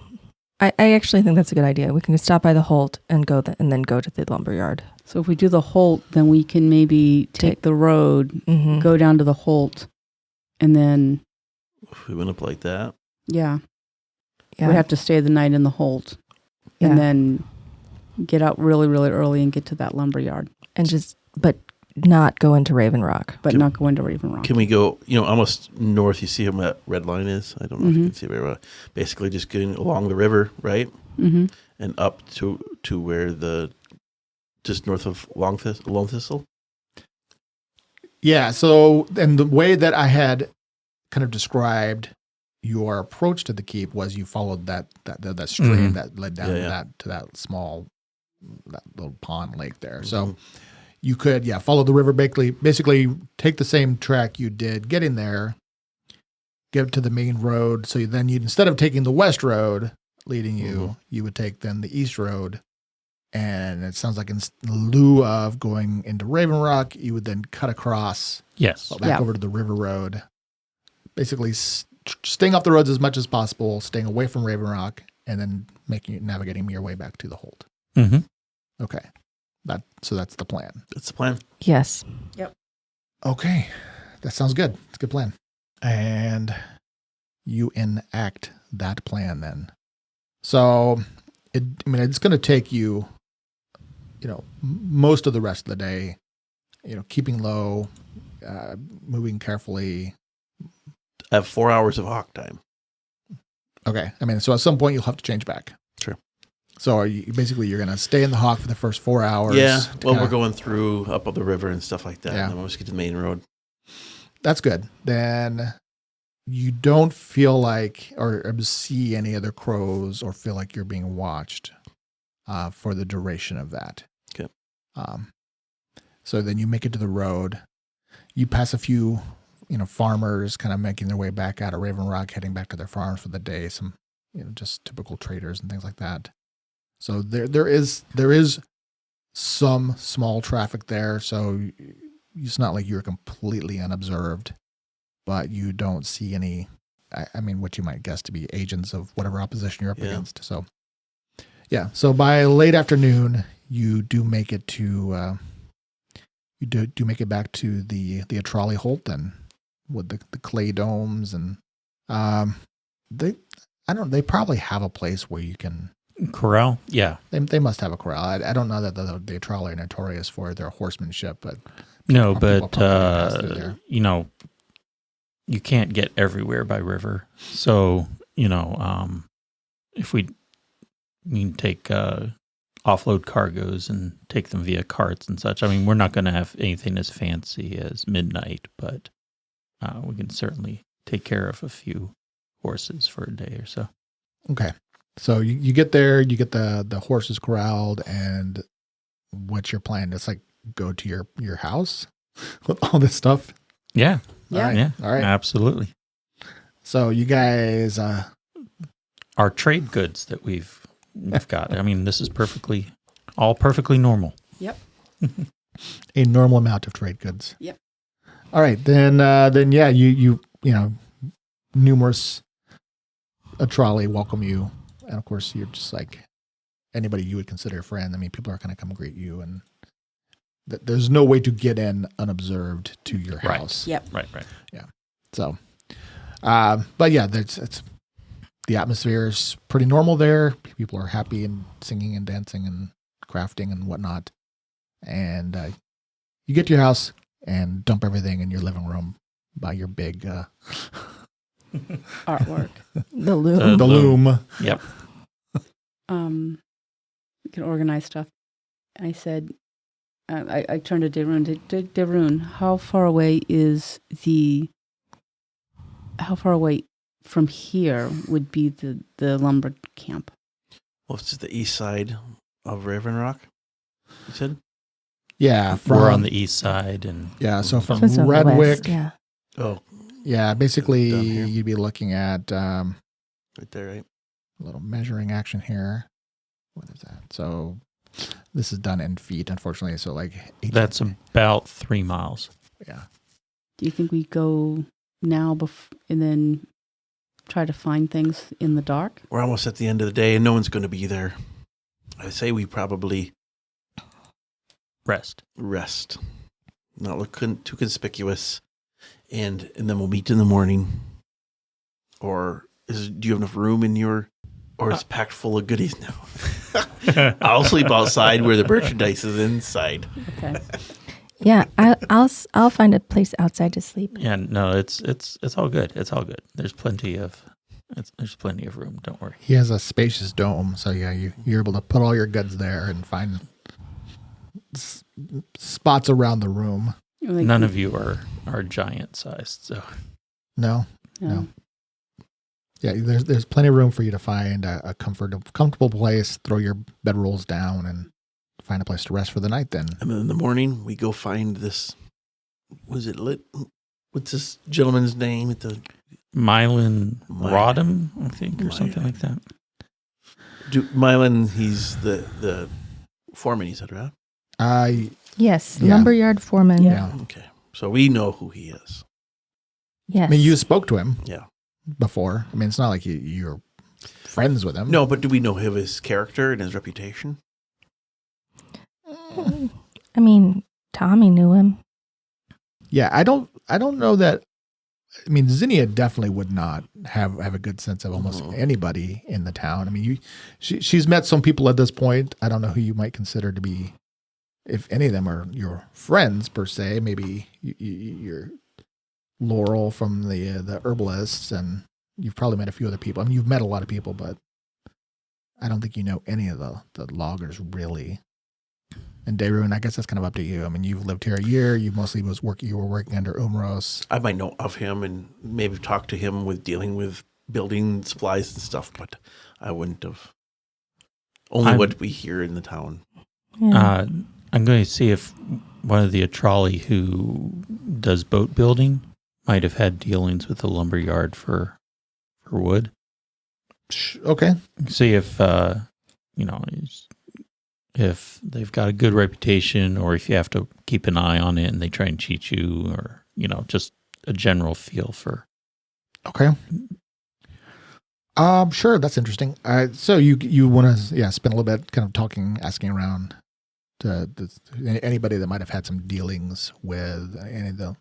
I actually think that's a good idea. We can stop by the Holt and and then go to the lumberyard. So if we do the Holt, then we can maybe take the road, go down to the Holt, and then... If we went up like that? Yeah. We have to stay the night in the Holt. And then get out really, really early and get to that lumber yard, But not go into Raven Rock. but not go into Raven Rock. Can we go, almost north? You see where that red line is? I don't know if you can see it very well. Basically, just getting along the river, right? Mm-hmm. And up to where just north of Long Thistle. Yeah. So, and the way that I had kind of described your approach to the keep was you followed that stream that led down to that small, that little pond lake there. So you could, follow the river, basically take the same track you did getting there, get to the main road. So then instead of taking the west road leading you, you would take then the east road. And it sounds like in lieu of going into Raven Rock, you would then cut across back over to the river road. Basically staying off the roads as much as possible, staying away from Raven Rock, and then navigating your way back to the hold. Mm-hmm. Okay. So that's the plan. That's the plan. Yes. Okay. That sounds good. It's a good plan. And you enact that plan then. So it's going to take you, most of the rest of the day, keeping low, moving carefully. I have 4 hours of hawk time. Okay. So at some point you'll have to change back. Sure. So you're going to stay in the hawk for the first 4 hours. Yeah. Well, we're going through up the river and stuff like that. Yeah. And then we'll just get to the main road. That's good. Then you don't feel like or see any other crows or feel like you're being watched for the duration of that. Okay. So then you make it to the road. You pass a few, farmers kind of making their way back out of Raven Rock, heading back to their farms for the day. Some, just typical traders and things like that. So there is some small traffic there. So it's not like you're completely unobserved, but you don't see any, what you might guess to be agents of whatever opposition you're up against. So, so by late afternoon, you do make it to, do make it back to the trolley Holt then with the clay domes and, they probably have a place where you can Corral? Yeah. They must have a corral. I don't know that the trolley are notorious for their horsemanship, but No, people but pass through there. You can't get everywhere by river. So, if we can take offload cargoes and take them via carts and such. We're not going to have anything as fancy as Midnight, but we can certainly take care of a few horses for a day or so. Okay. So you get there, you get the horses corralled, and what's your plan? It's like go to your house with all this stuff? Yeah. Yeah. All right. Yeah. All right. Absolutely. So you guys... Our trade goods that we've got. This is perfectly normal. Yep. a normal amount of trade goods. Yep. All right. Then you numerous a trolley welcome you. And of course, you're just like anybody you would consider a friend. People are going to come greet you, and there's no way to get in unobserved to your house. Yep. Right. Yeah. So, but yeah, it's the atmosphere is pretty normal there. People are happy and singing and dancing and crafting and whatnot. And you get to your house and dump everything in your living room by your big Artwork. The loom. the loom. Yep. We can organize stuff. I said, I turned to Devrun. Devrun, how far away from here would be the lumber camp? Well, it's the east side of Raven Rock, you said? Yeah. We're on the east side. And so from So it's on the Redwick. west, yeah. Oh, Yeah, basically Down here. you'd be looking at right there, right? a little measuring action here. What is that? So this is done in feet, unfortunately. So like 18. that's about 3 miles. Yeah. Do you think we go now and then try to find things in the dark? We're almost at the end of the day, and no one's going to be there. I say we probably Rest. not look too conspicuous, and then we'll meet in the morning. Or do you have enough room in your Or it's packed full of goodies now. I'll sleep outside where the merchandise is inside. Okay. Yeah, I'll find a place outside to sleep. Yeah, no, it's all good. It's all good. There's plenty of room. Don't worry. He has a spacious dome, so yeah, you're able to put all your goods there and find spots around the room. Like, None of you are giant sized, so No. Yeah, there's plenty of room for you to find a comfortable place, throw your bedrolls down, and find a place to rest for the night then. And then in the morning, we go find this. Was it lit? What's this gentleman's name? Mylan Rodham, I think, or something like that. Mylan, he's the foreman, he said, right? Yes, Yeah. lumberyard foreman. Yeah. Okay. So we know who he is. Yes. I mean, you spoke to him Yeah. before. I mean, it's not like you're friends with him. No, but do we know of his character and his reputation? I mean, Tommy knew him. Yeah, I don't know that. I mean, Zinnia definitely would not have a good sense of almost anybody in the town. I mean, she's met some people at this point. I don't know who you might consider to be, if any of them are your friends per se. Maybe you're Laurel from the herbalists, and you've probably met a few other people. I mean, you've met a lot of people, but I don't think you know any of the loggers really. And Dayrun, I guess that's kind of up to you. I mean, you've lived here a year. You mostly you were working under Umros. I might know of him and maybe talk to him with dealing with building supplies and stuff, but I wouldn't have. Only what we hear in the town. Yeah. I'm going to see if one of the Atrali who does boat building might have had dealings with the lumberyard for wood. Okay. See if if they've got a good reputation, or if you have to keep an eye on it and they try and cheat you, or just a general feel for. Okay. Sure, that's interesting. So you want to spend a little bit kind of asking around to anybody that might have had some dealings with any of the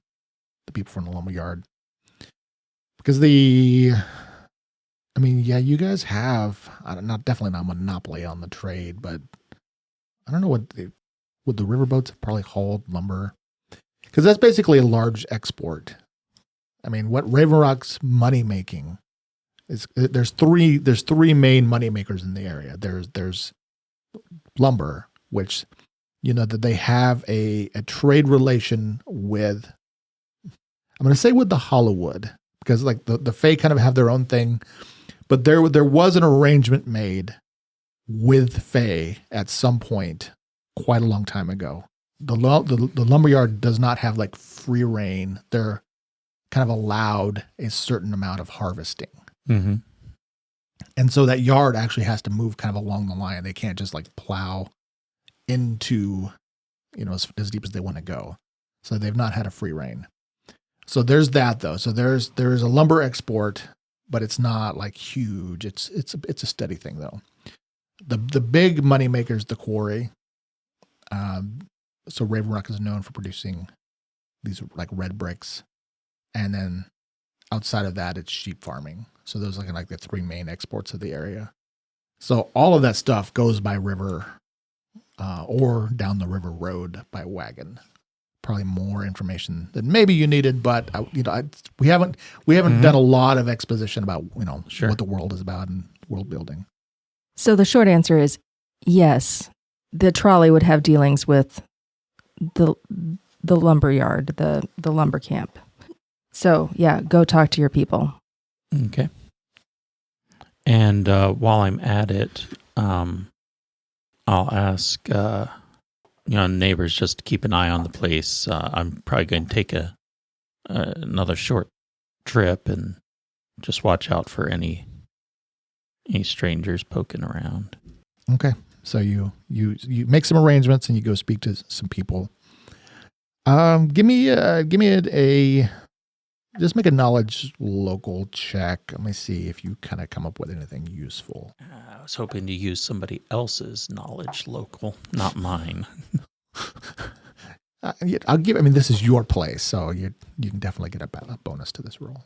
people from the lumberyard, because you guys have definitely not monopoly on the trade, but I don't know would the riverboats have probably hauled lumber, because that's basically a large export. I mean, what Raven Rock's money making is, there's three main money makers in the area. There's lumber, which that they have a trade relation with. I'm going to say with the Hollywood, because like the Fae kind of have their own thing, but there was an arrangement made with Fae at some point quite a long time ago. The lumberyard does not have like free reign. They're kind of allowed a certain amount of harvesting. Mm-hmm. And so that yard actually has to move kind of along the line. They can't just like plow into, as deep as they want to go. So they've not had a free reign. So there's that though. So there's a lumber export, but it's not like huge. It's a steady thing though. The big money makers, the quarry. So Raven Rock is known for producing these like red bricks, and then outside of that, it's sheep farming. So those are like the three main exports of the area. So all of that stuff goes by river, or down the river road by wagon. Probably more information than maybe you needed, but we haven't done a lot of exposition about what the world is about and world building. So the short answer is yes. The trolley would have dealings with the lumber yard, the lumber camp. So yeah, go talk to your people. Okay. And while I'm at it, I'll ask neighbors just to keep an eye on the place. I'm probably going to take another short trip and just watch out for any strangers poking around. Okay. So you make some arrangements and you go speak to some people. Give me a just make a knowledge local check. Let me see if you kind of come up with anything useful. I was hoping to use somebody else's knowledge local, not mine. I'll give. I mean, this is your place, so you can definitely get a bonus to this roll.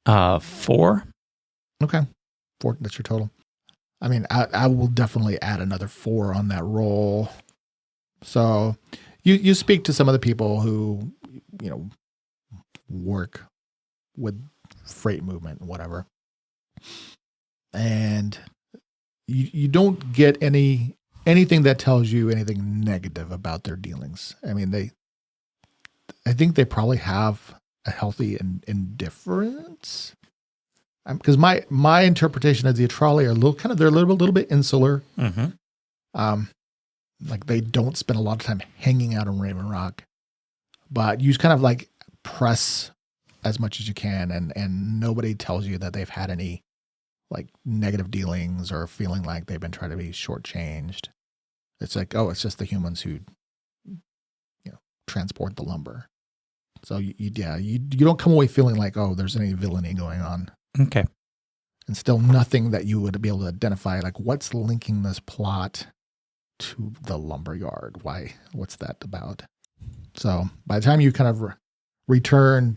4. Okay, 4. That's your total. I mean, I will definitely add another 4 on that roll. So you speak to some of the people who, work with freight movement and whatever. And you don't get anything that tells you anything negative about their dealings. I mean, I think they probably have a healthy indifference. Because my interpretation of the Atrali are they're a little bit insular. Mm-hmm. Like they don't spend a lot of time hanging out in Raven Rock, but you just kind of like press as much as you can, and nobody tells you that they've had any like negative dealings or feeling like they've been trying to be shortchanged. It's like, oh, it's just the humans who, transport the lumber. So you don't come away feeling like, oh, there's any villainy going on. Okay. And still nothing that you would be able to identify, like what's linking this plot to the lumber yard? Why? What's that about? So by the time you kind of return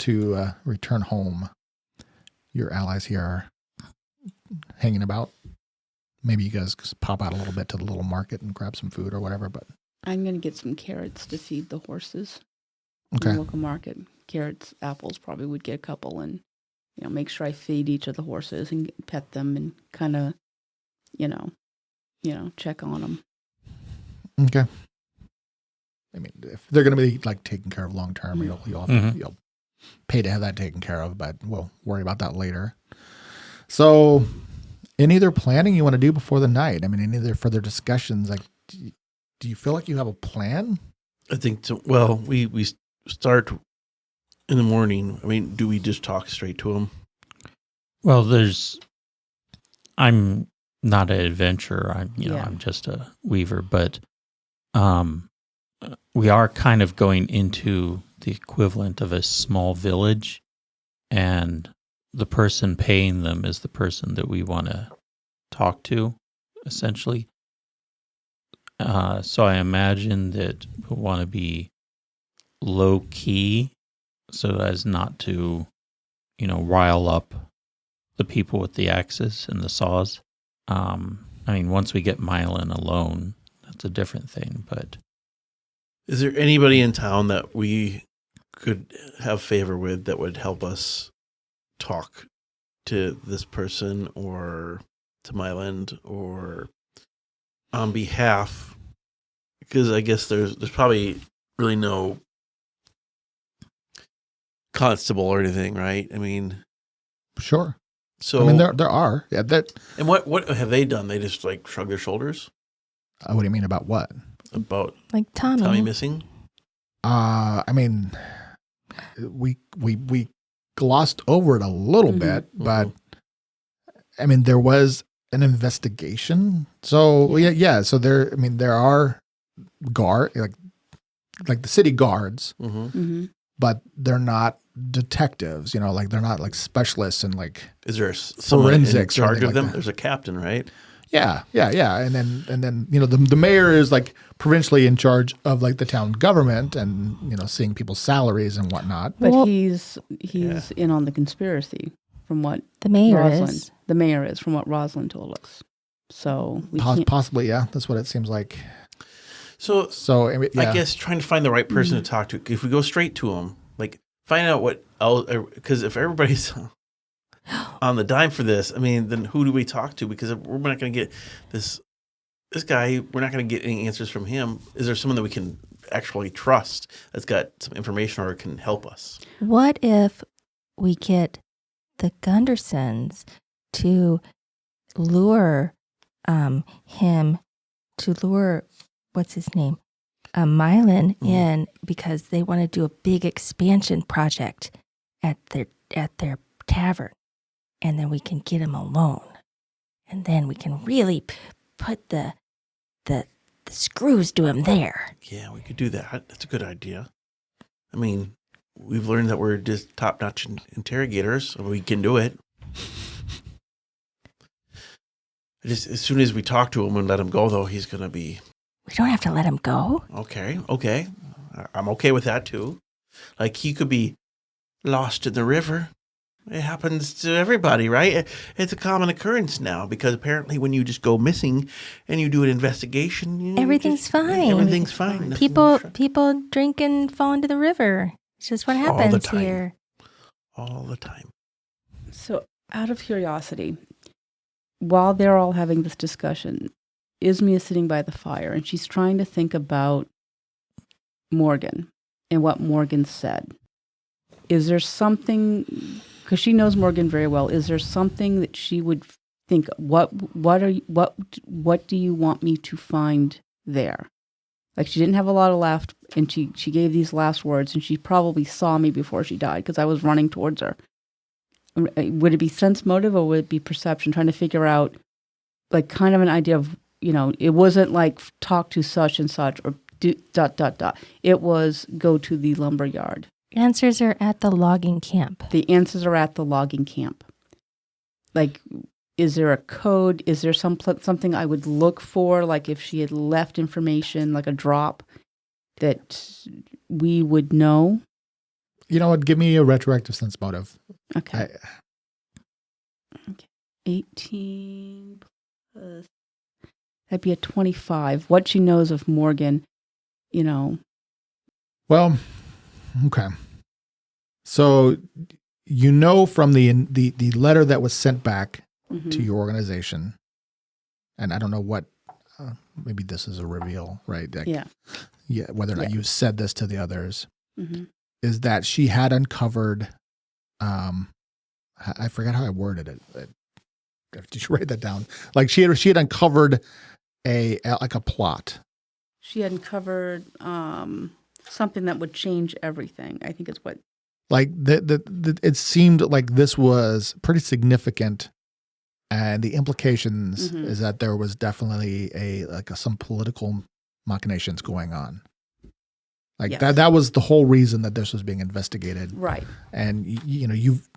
home, your allies here are hanging about. Maybe you guys pop out a little bit to the little market and grab some food or whatever. But I'm going to get some carrots to feed the horses. okay, In the local market. Carrots, apples, probably would get a couple, and make sure I feed each of the horses and pet them and kind of, check on them. okay. I mean, if they're going to be like taken care of long term, you'll pay to have that taken care of, but we'll worry about that later. So, any other planning you want to do before the night? I mean, any other further discussions? Like, do you feel like you have a plan? I think so. Well, we start in the morning. I mean, do we just talk straight to him? Well, I'm not an adventurer. I'm just a weaver, but we are kind of going into the equivalent of a small village, and the person paying them is the person that we want to talk to, essentially. So I imagine that we'll want to be low key so as not to, rile up the people with the axes and the saws. I mean, once we get Mylan alone, that's a different thing, but... Is there anybody in town that we could have favor with that would help us talk to this person or to Myland or on behalf? Because I guess there's probably really no constable or anything, right? I mean, Sure. so I mean, there are. Yeah. And what have they done? They just like shrug their shoulders What do you mean about what? about Like Tommy. Tommy missing? I mean, we glossed over it a little bit, but I mean, there was an investigation. So yeah. So there are like the city guards, but they're not detectives. Like they're not like specialists in like. Is there someone in forensics or charge anything of them? like that. There's a captain, right? Yeah. And then the mayor is like provincially in charge of like the town government and seeing people's salaries and whatnot. But Well- he's in on the conspiracy from what The mayor Rosalind, is. the mayor is from what Rosalind told us. So we can't. Possibly, yeah. That's what it seems like. So So yeah. I guess trying to find the right person to talk to. If we go straight to him, like find out what else, because if everybody's on the dime for this, I mean, then who do we talk to? Because we're not going to get this guy. We're not going to get any answers from him. Is there someone that we can actually trust that's got some information or can help us? What if we get the Gundersons to lure him to lure what's his name, Mylan in because they want to do a big expansion project at their tavern, and then we can get him alone, and then we can really put the screws to him there. Yeah, we could do that. That's a good idea. I mean, we've learned that we're just top-notch interrogators, so we can do it. Just as soon as we talk to him and let him go, though, he's going to be... We don't have to let him go. Okay. I'm okay with that, too. Like, he could be lost in the river. It happens to everybody, right? It's a common occurrence now because apparently when you just go missing and you do an investigation, Everything's fine. Everything's fine. People drink and fall into the river. It's just what All the happens time. here. All the time. So, out of curiosity, while they're all having this discussion, Ismia is sitting by the fire and she's trying to think about Morgan and what Morgan said. Is there something, because she knows Morgan very well, is there something that she would think, what do you want me to find there? Like, she didn't have a lot of left, and she gave these last words, and she probably saw me before she died because I was running towards her. Would it be sense motive or would it be perception? Trying to figure out, like, kind of an idea of, it wasn't like talk to such and such or do ... It was go to the lumber yard. Answers are at the logging camp. The answers are at the logging camp. Like, is there a code? Is there something I would look for? Like if she had left information, like a drop that we would know? You know what? Give me a retroactive sense motive. Okay. 18 plus... That'd be a 25. What she knows of Morgan, Well, okay. So from the letter that was sent back to your organization, and I don't know what, maybe this is a reveal, right? Like, yeah. Whether or not you said this to the others, is that she had uncovered, I forgot how I worded it. Did you write that down? Like she had uncovered a plot. She had uncovered something that would change everything. I think is what. Like it seemed like this was pretty significant, and the implications is that there was definitely some political machinations going on. Like that was the whole reason that this was being investigated. Right. And you've.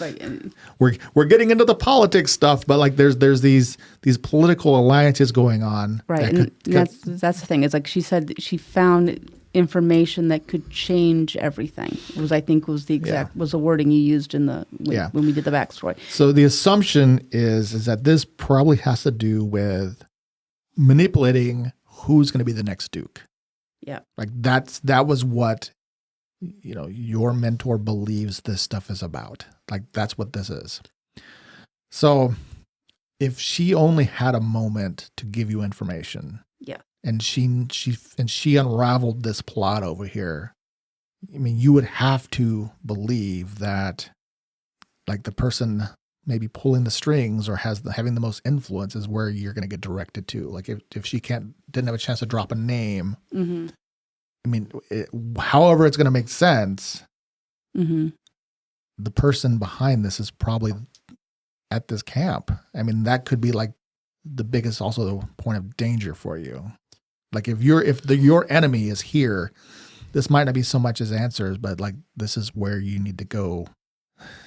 Right. And we're getting into the politics stuff, but like there's these political alliances going on. Right. That's the thing. It's like she said that she found information that could change everything. Was the wording you used in when we did the backstory. So the assumption is that this probably has to do with manipulating who's going to be the next Duke. Yeah. Like that was what your mentor believes this stuff is about. Like that's what this is. So if she only had a moment to give you information, and she unraveled this plot over here, I mean, you would have to believe that like the person maybe pulling the strings or having the most influence is where you're going to get directed to. Like if she didn't have a chance to drop a name, I mean, however it's going to make sense, the person behind this is probably at this camp. I mean, that could be like the biggest also point of danger for you. Like if your enemy is here, this might not be so much as answers, but like this is where you need to go.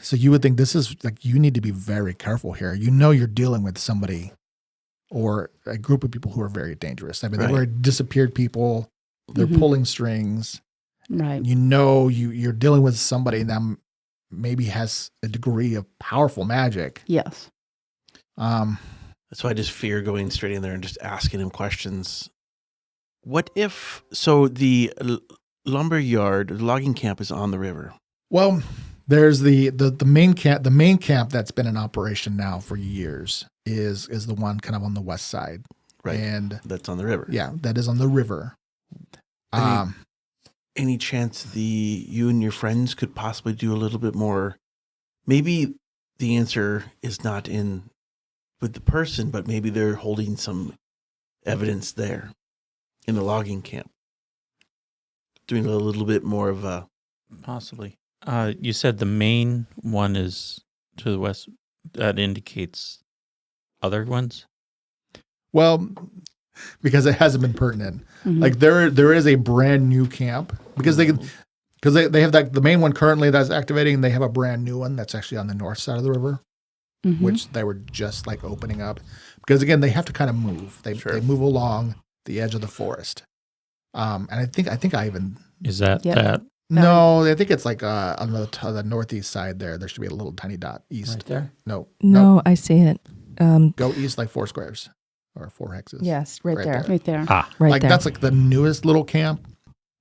So you would think this is like, you need to be very careful here. You're dealing with somebody or a group of people who are very dangerous. I mean, they were disappeared people. They're pulling strings. Right. You're dealing with somebody that maybe has a degree of powerful magic. Yes. That's why I just fear going straight in there and just asking him questions. What if, so the lumber yard, the logging camp is on the river. Well, there's the main camp. The main camp that's been in operation now for years is the one kind of on the west side. Right. And that's on the river. Yeah, that is on the river. Any chance you and your friends could possibly do a little bit more? Maybe the answer is not with the person, but maybe they're holding some evidence there in the logging camp. Doing a little bit more of a... Possibly. You said the main one is to the west. That indicates other ones? Well, because it hasn't been pertinent. Like there is a brand new camp because they have the main one currently that's activating. They have a brand new one that's actually on the north side of the river, which they were just like opening up because again, they have to kind of move. They move along the edge of the forest. And I think I even is that No, I think it's like on the northeast side there. There should be a little tiny dot east. Right there. No. No, I see it. Go east like 4 squares or 4 hexes. Yes, right, Right there. there. Right there. Ah, Right like there. that's like the newest little camp.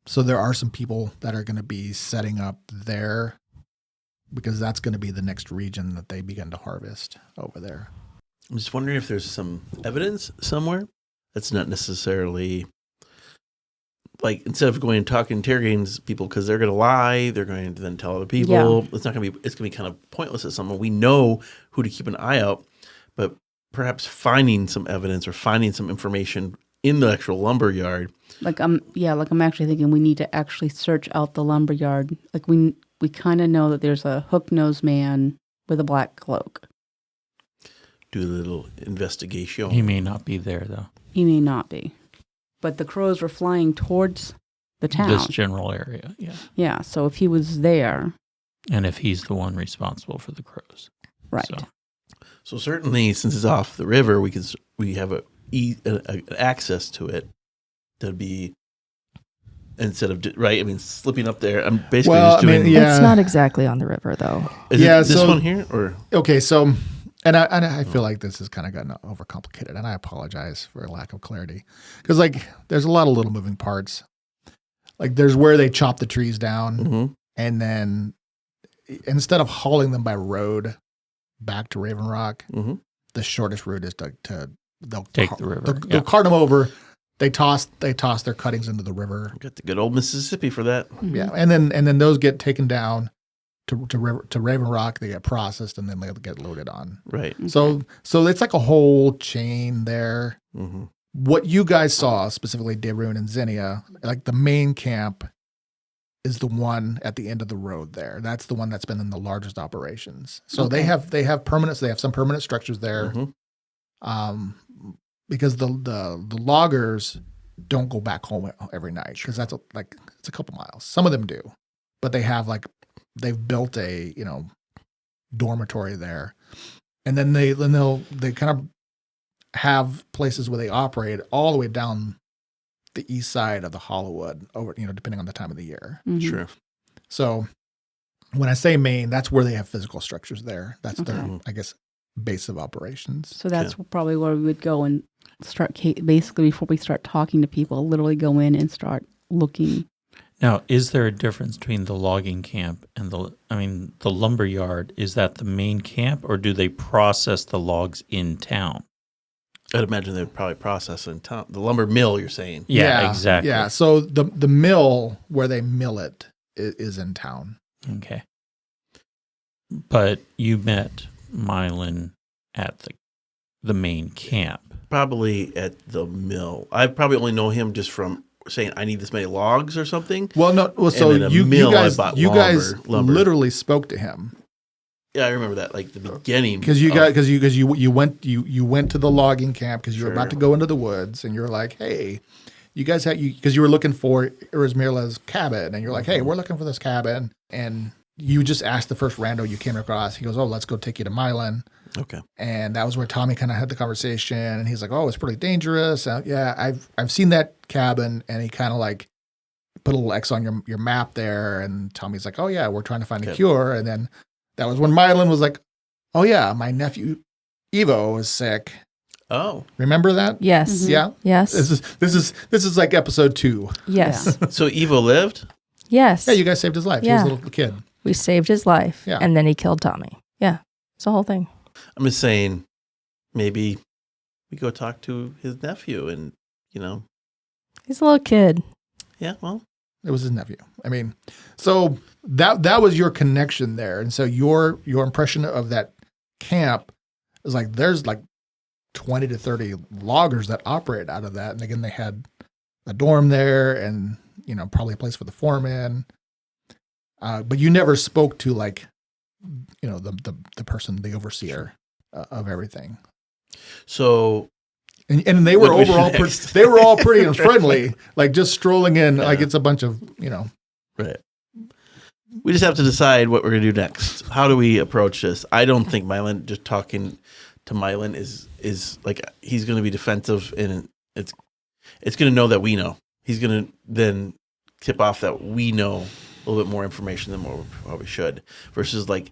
So there are some people that are going to be setting up there because that's going to be the next region that they begin to harvest over there. I'm just wondering if there's some evidence somewhere that's not necessarily like instead of going and talking, interrogating people because they're going to lie, they're going to then tell other people. Yeah. It's going to be kind of pointless at someone. We know who to keep an eye out, but perhaps finding some evidence or finding some information in the actual lumber yard. Like I'm actually thinking we need to actually search out the lumber yard. Like we kind of know that there's a hook-nosed man with a black cloak. Do a little investigation. he may not be there though. He may not be, but the crows were flying towards the town. This general area, yeah. Yeah, so if he was there, And if he's the one responsible for the crows, right? So, So certainly, since it's off the river, we have a access to it. That'd be instead of right. I mean, slipping up there. I'm basically Well, just doing. I mean, yeah. It's not exactly on the river, though. Is Yeah, it this so- one here or Okay, so and I feel like this has kind of gotten overcomplicated, and I apologize for a lack of clarity because like there's a lot of little moving parts. Like there's where they chop the trees down, Mhm. and then instead of hauling them by road back to Raven Rock, Mhm. the shortest route is to they'll Take the river, They'll, yeah. they'll cart them over. They toss their cuttings into the river. got the good old Mississippi for that? Yeah, and then those get taken down to Raven Rock. They get processed and then they get loaded on. Right. So it's like a whole chain there. Mm-hmm. What you guys saw, specifically Darun and Zinnia, like the main camp is the one at the end of the road there. That's the one that's been in the largest operations. So Okay. they have permanent. They have some permanent structures there. Mhm. Because the loggers don't go back home every night because it's a couple miles. Some of them do, but they've built a dormitory there, and then they kind of have places where they operate all the way down the east side of the Hollywood over depending on the time of the year. Mhm. Sure. So when I say main, that's where they have physical structures there. That's their Okay. I guess base of operations. So that's probably where we would go and start, basically before we start talking to people, literally go in and start looking. now, is there a difference between the logging camp and the lumber yard? Is that the main camp, or do they process the logs in town? I'd imagine they'd probably process in town. The lumber mill, you're saying? Yeah, exactly. Yeah, so the mill where they mill it is in town. Okay. But you met Mylan at the main camp. Probably at the mill. I probably only know him just from saying I need this many logs or something. Well, no, so And at a you mill, I guys bought you guys lumber. literally spoke to him Yeah, I remember that, like the beginning. because you went to the logging camp because you were Sure. about to go into the woods and you're like, hey, you guys have because you were looking for Erismirla's cabin and you're like, hey, we're looking for this cabin, and you just asked the first rando you came across. He goes, oh, let's go take you to Mylan. Okay. And that was where Tommy kind of had the conversation, and he's like, "Oh, it's pretty dangerous." Yeah, I've seen that cabin, and he kind of like put a little X on your map there, and Tommy's like, "Oh yeah, we're trying to find a Okay. cure." And then that was when Mylan was like, "Oh yeah, my nephew Evo is sick. Oh, Remember that?" Yes. Mhm. Yeah. Yes. This is like episode 2. Yes. so Evo lived? Yes. Yeah, you guys saved his life. He Yeah. was a little kid. We saved his life. Yeah. And then he killed Tommy. Yeah. It's the whole thing. I'm just saying, maybe we go talk to his nephew, and He's a little kid. yeah, well, It was his nephew. I mean, so that was your connection there, and so your impression of that camp is like there's like 20 to 30 loggers that operate out of that, and again they had a dorm there, and probably a place for the foreman. But you never spoke to like the person, the overseer of everything, so and they were What we overall do next? they were all pretty and friendly, like just strolling in like it's a bunch of right. We just have to decide what we're gonna do next. How do we approach this? I don't think Mylan, just talking to Mylan is like he's gonna be defensive, and it's gonna know that we know. He's gonna then tip off that we know little bit more information than what we probably should. Versus like,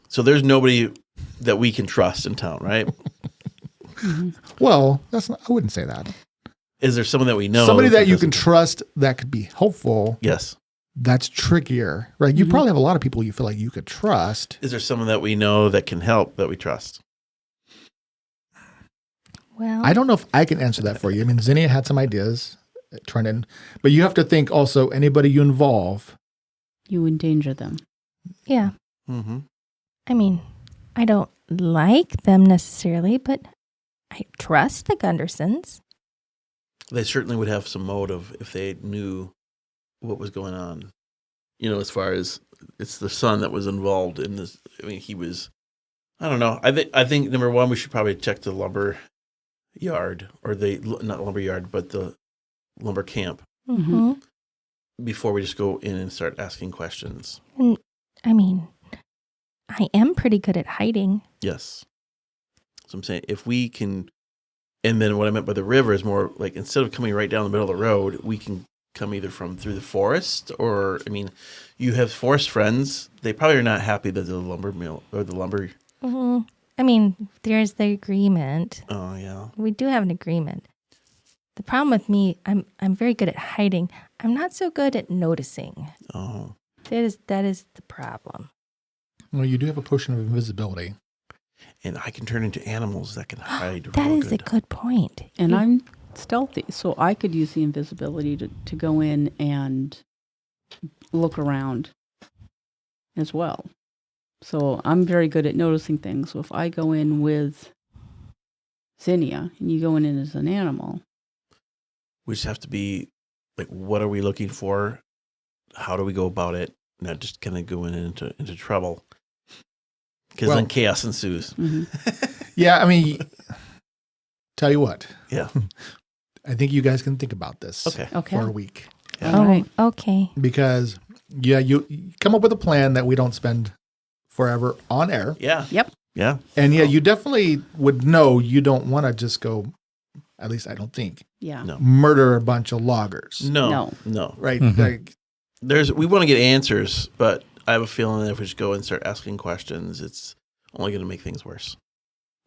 so there's nobody that we can trust in town, right? Well, I wouldn't say that. Is there someone that we know? Somebody that you can trust? trust that could be helpful. Yes. That's trickier, right? You probably have a lot of people you feel like you could trust. Is there someone that we know that can help that we trust? Well, I don't know if I can answer that for you. I mean, Zinnia had some ideas, but you have to think also anybody you involve. You endanger them. yeah. Mm-hmm. I mean, I don't like them necessarily, but I trust the Gundersons. They certainly would have some motive if they knew what was going on. You know, as far as it's the son that was involved in this. I mean, he was. I don't know. I think number one, we should probably check the lumber yard or not lumber yard, but the lumber camp Mm-hmm. before we just go in and start asking questions. And I mean, I am pretty good at hiding. Yes. So I'm saying if we can, and then what I meant by the river is more like instead of coming right down the middle of the road, we can come either from through the forest or, I mean, you have forest friends. They probably are not happy that the lumber mill or the lumber. Mm-hmm. I mean, there's the agreement. Oh, yeah. We do have an agreement. The problem with me, I'm very good at hiding. I'm not so good at noticing. Oh. That is the problem. Well, you do have a potion of invisibility. And I can turn into animals that can hide. That real is a good point. And I'm stealthy, so I could use the invisibility to go in and look around as well. So I'm very good at noticing things. So if I go in with Zinnia and you go in as an animal. We just have to be like, what are we looking for? How do we go about it? Not just kind of going into trouble. Because then chaos ensues. Mm-hmm. Yeah, I mean, tell you what. Yeah. I think you guys can think about this Okay. Okay. for a week. Yeah. All right. Okay. Because, yeah, you come up with a plan that we don't spend forever on air. Yeah. Yep. Yeah. And yeah, you definitely would know you don't want to just go, at least I don't think, Yeah. No. murder a bunch of loggers. No. Right? Mhm. Like, We want to get answers, but I have a feeling that if we just go and start asking questions, it's only going to make things worse.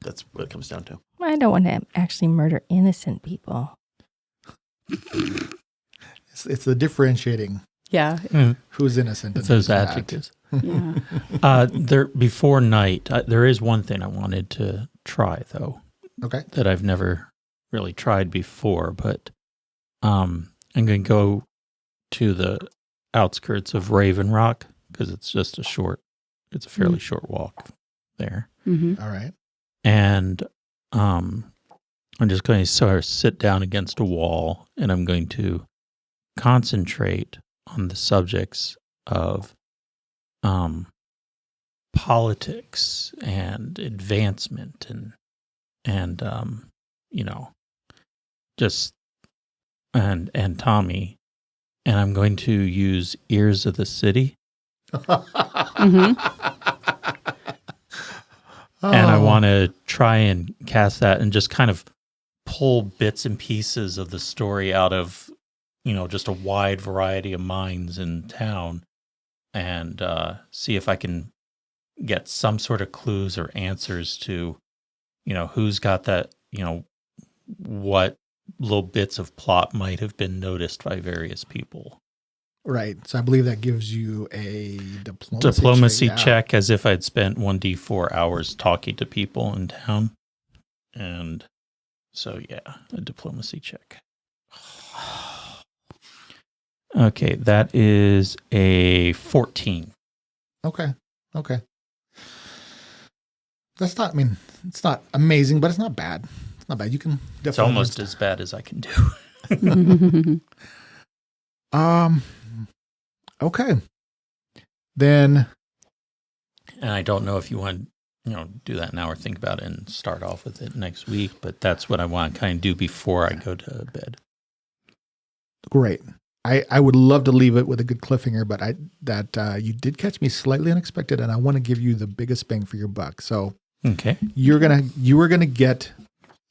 That's what it comes down to. I don't want to actually murder innocent people. it's the differentiating Yeah. who's innocent. It's and those who's not. adjectives. Yeah. There before night, there is one thing I wanted to try though Okay. that I've never really tried before, but I'm going to go to the outskirts of Raven Rock because it's just it's a fairly short walk there, Mm-hmm. All right. and I'm just going to sort of sit down against a wall, and I'm going to concentrate on the subjects of politics and advancement and just and Tommy, and I'm going to use Ears of the City, and I want to try and cast that and just kind of pull bits and pieces of the story out of just a wide variety of minds in town, and see if I can get some sort of clues or answers to who's got that, what little bits of plot might have been noticed by various people. Right. So I believe that gives you a Diplomacy yeah. check, as if I'd spent 1d4 hours talking to people in town. And so, yeah, a diplomacy check. Okay, that is a 14. Okay. That's not, I mean, it's not amazing, but it's not bad. It's not bad. You can definitely. It's almost as bad as I can do. Okay. Then. And I don't know if you want to, do that now or think about it and start off with it next week, but that's what I want to kind of do before I go to bed. Great. I would love to leave it with a good cliffhanger, but you did catch me slightly unexpected, and I want to give you the biggest bang for your buck. So Okay. you are gonna get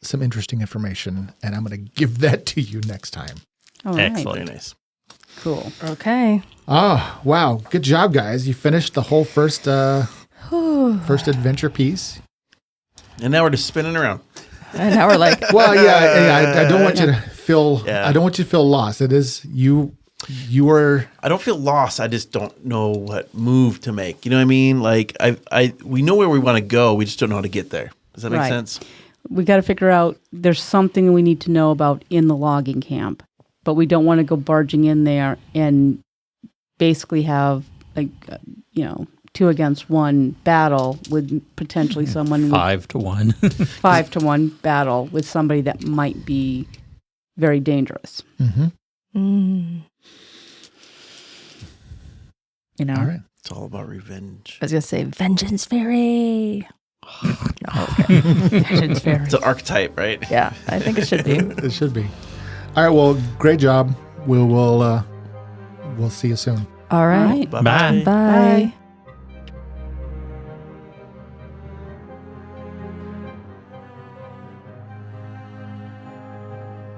some interesting information, and I'm gonna give that to you next time. All right. Excellent. Very nice. Cool. Okay. Oh, wow. Good job, guys. You finished the whole first adventure piece. And now we're just spinning around. And now we're like, Well, I don't want you to feel. Yeah. I don't want you to feel lost. It is you. You were. I don't feel lost. I just don't know what move to make. You know what I mean? Like we know where we want to go. We just don't know how to get there. Does that make Right. sense? We got to figure out, there's something we need to know about in the logging camp, but we don't want to go barging in there and basically have, like, 2 against 1 battle with potentially someone with 5-1. 5-1 battle with somebody that might be very dangerous. Mm-hmm. You know? All right. It's all about revenge. I was going to say, Vengeance Fairy. No, okay. Vengeance Fairy. It's an archetype, right? Yeah, I think it should be. It should be. All right. Well, great job. We'll see you soon. All All right. right. Bye-bye. Bye.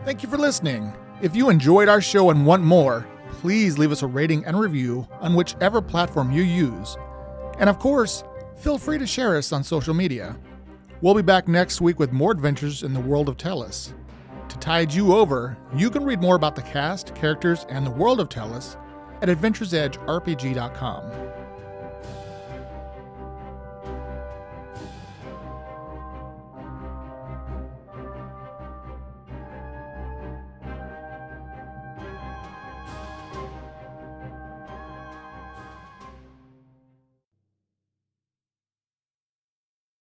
Thank you for listening. If you enjoyed our show and want more, please leave us a rating and review on whichever platform you use. And of course, feel free to share us on social media. We'll be back next week with more adventures in the World of Tellus. To tide you over, you can read more about the cast, characters, and the World of Tellus at AdventuresEdgeRPG.com.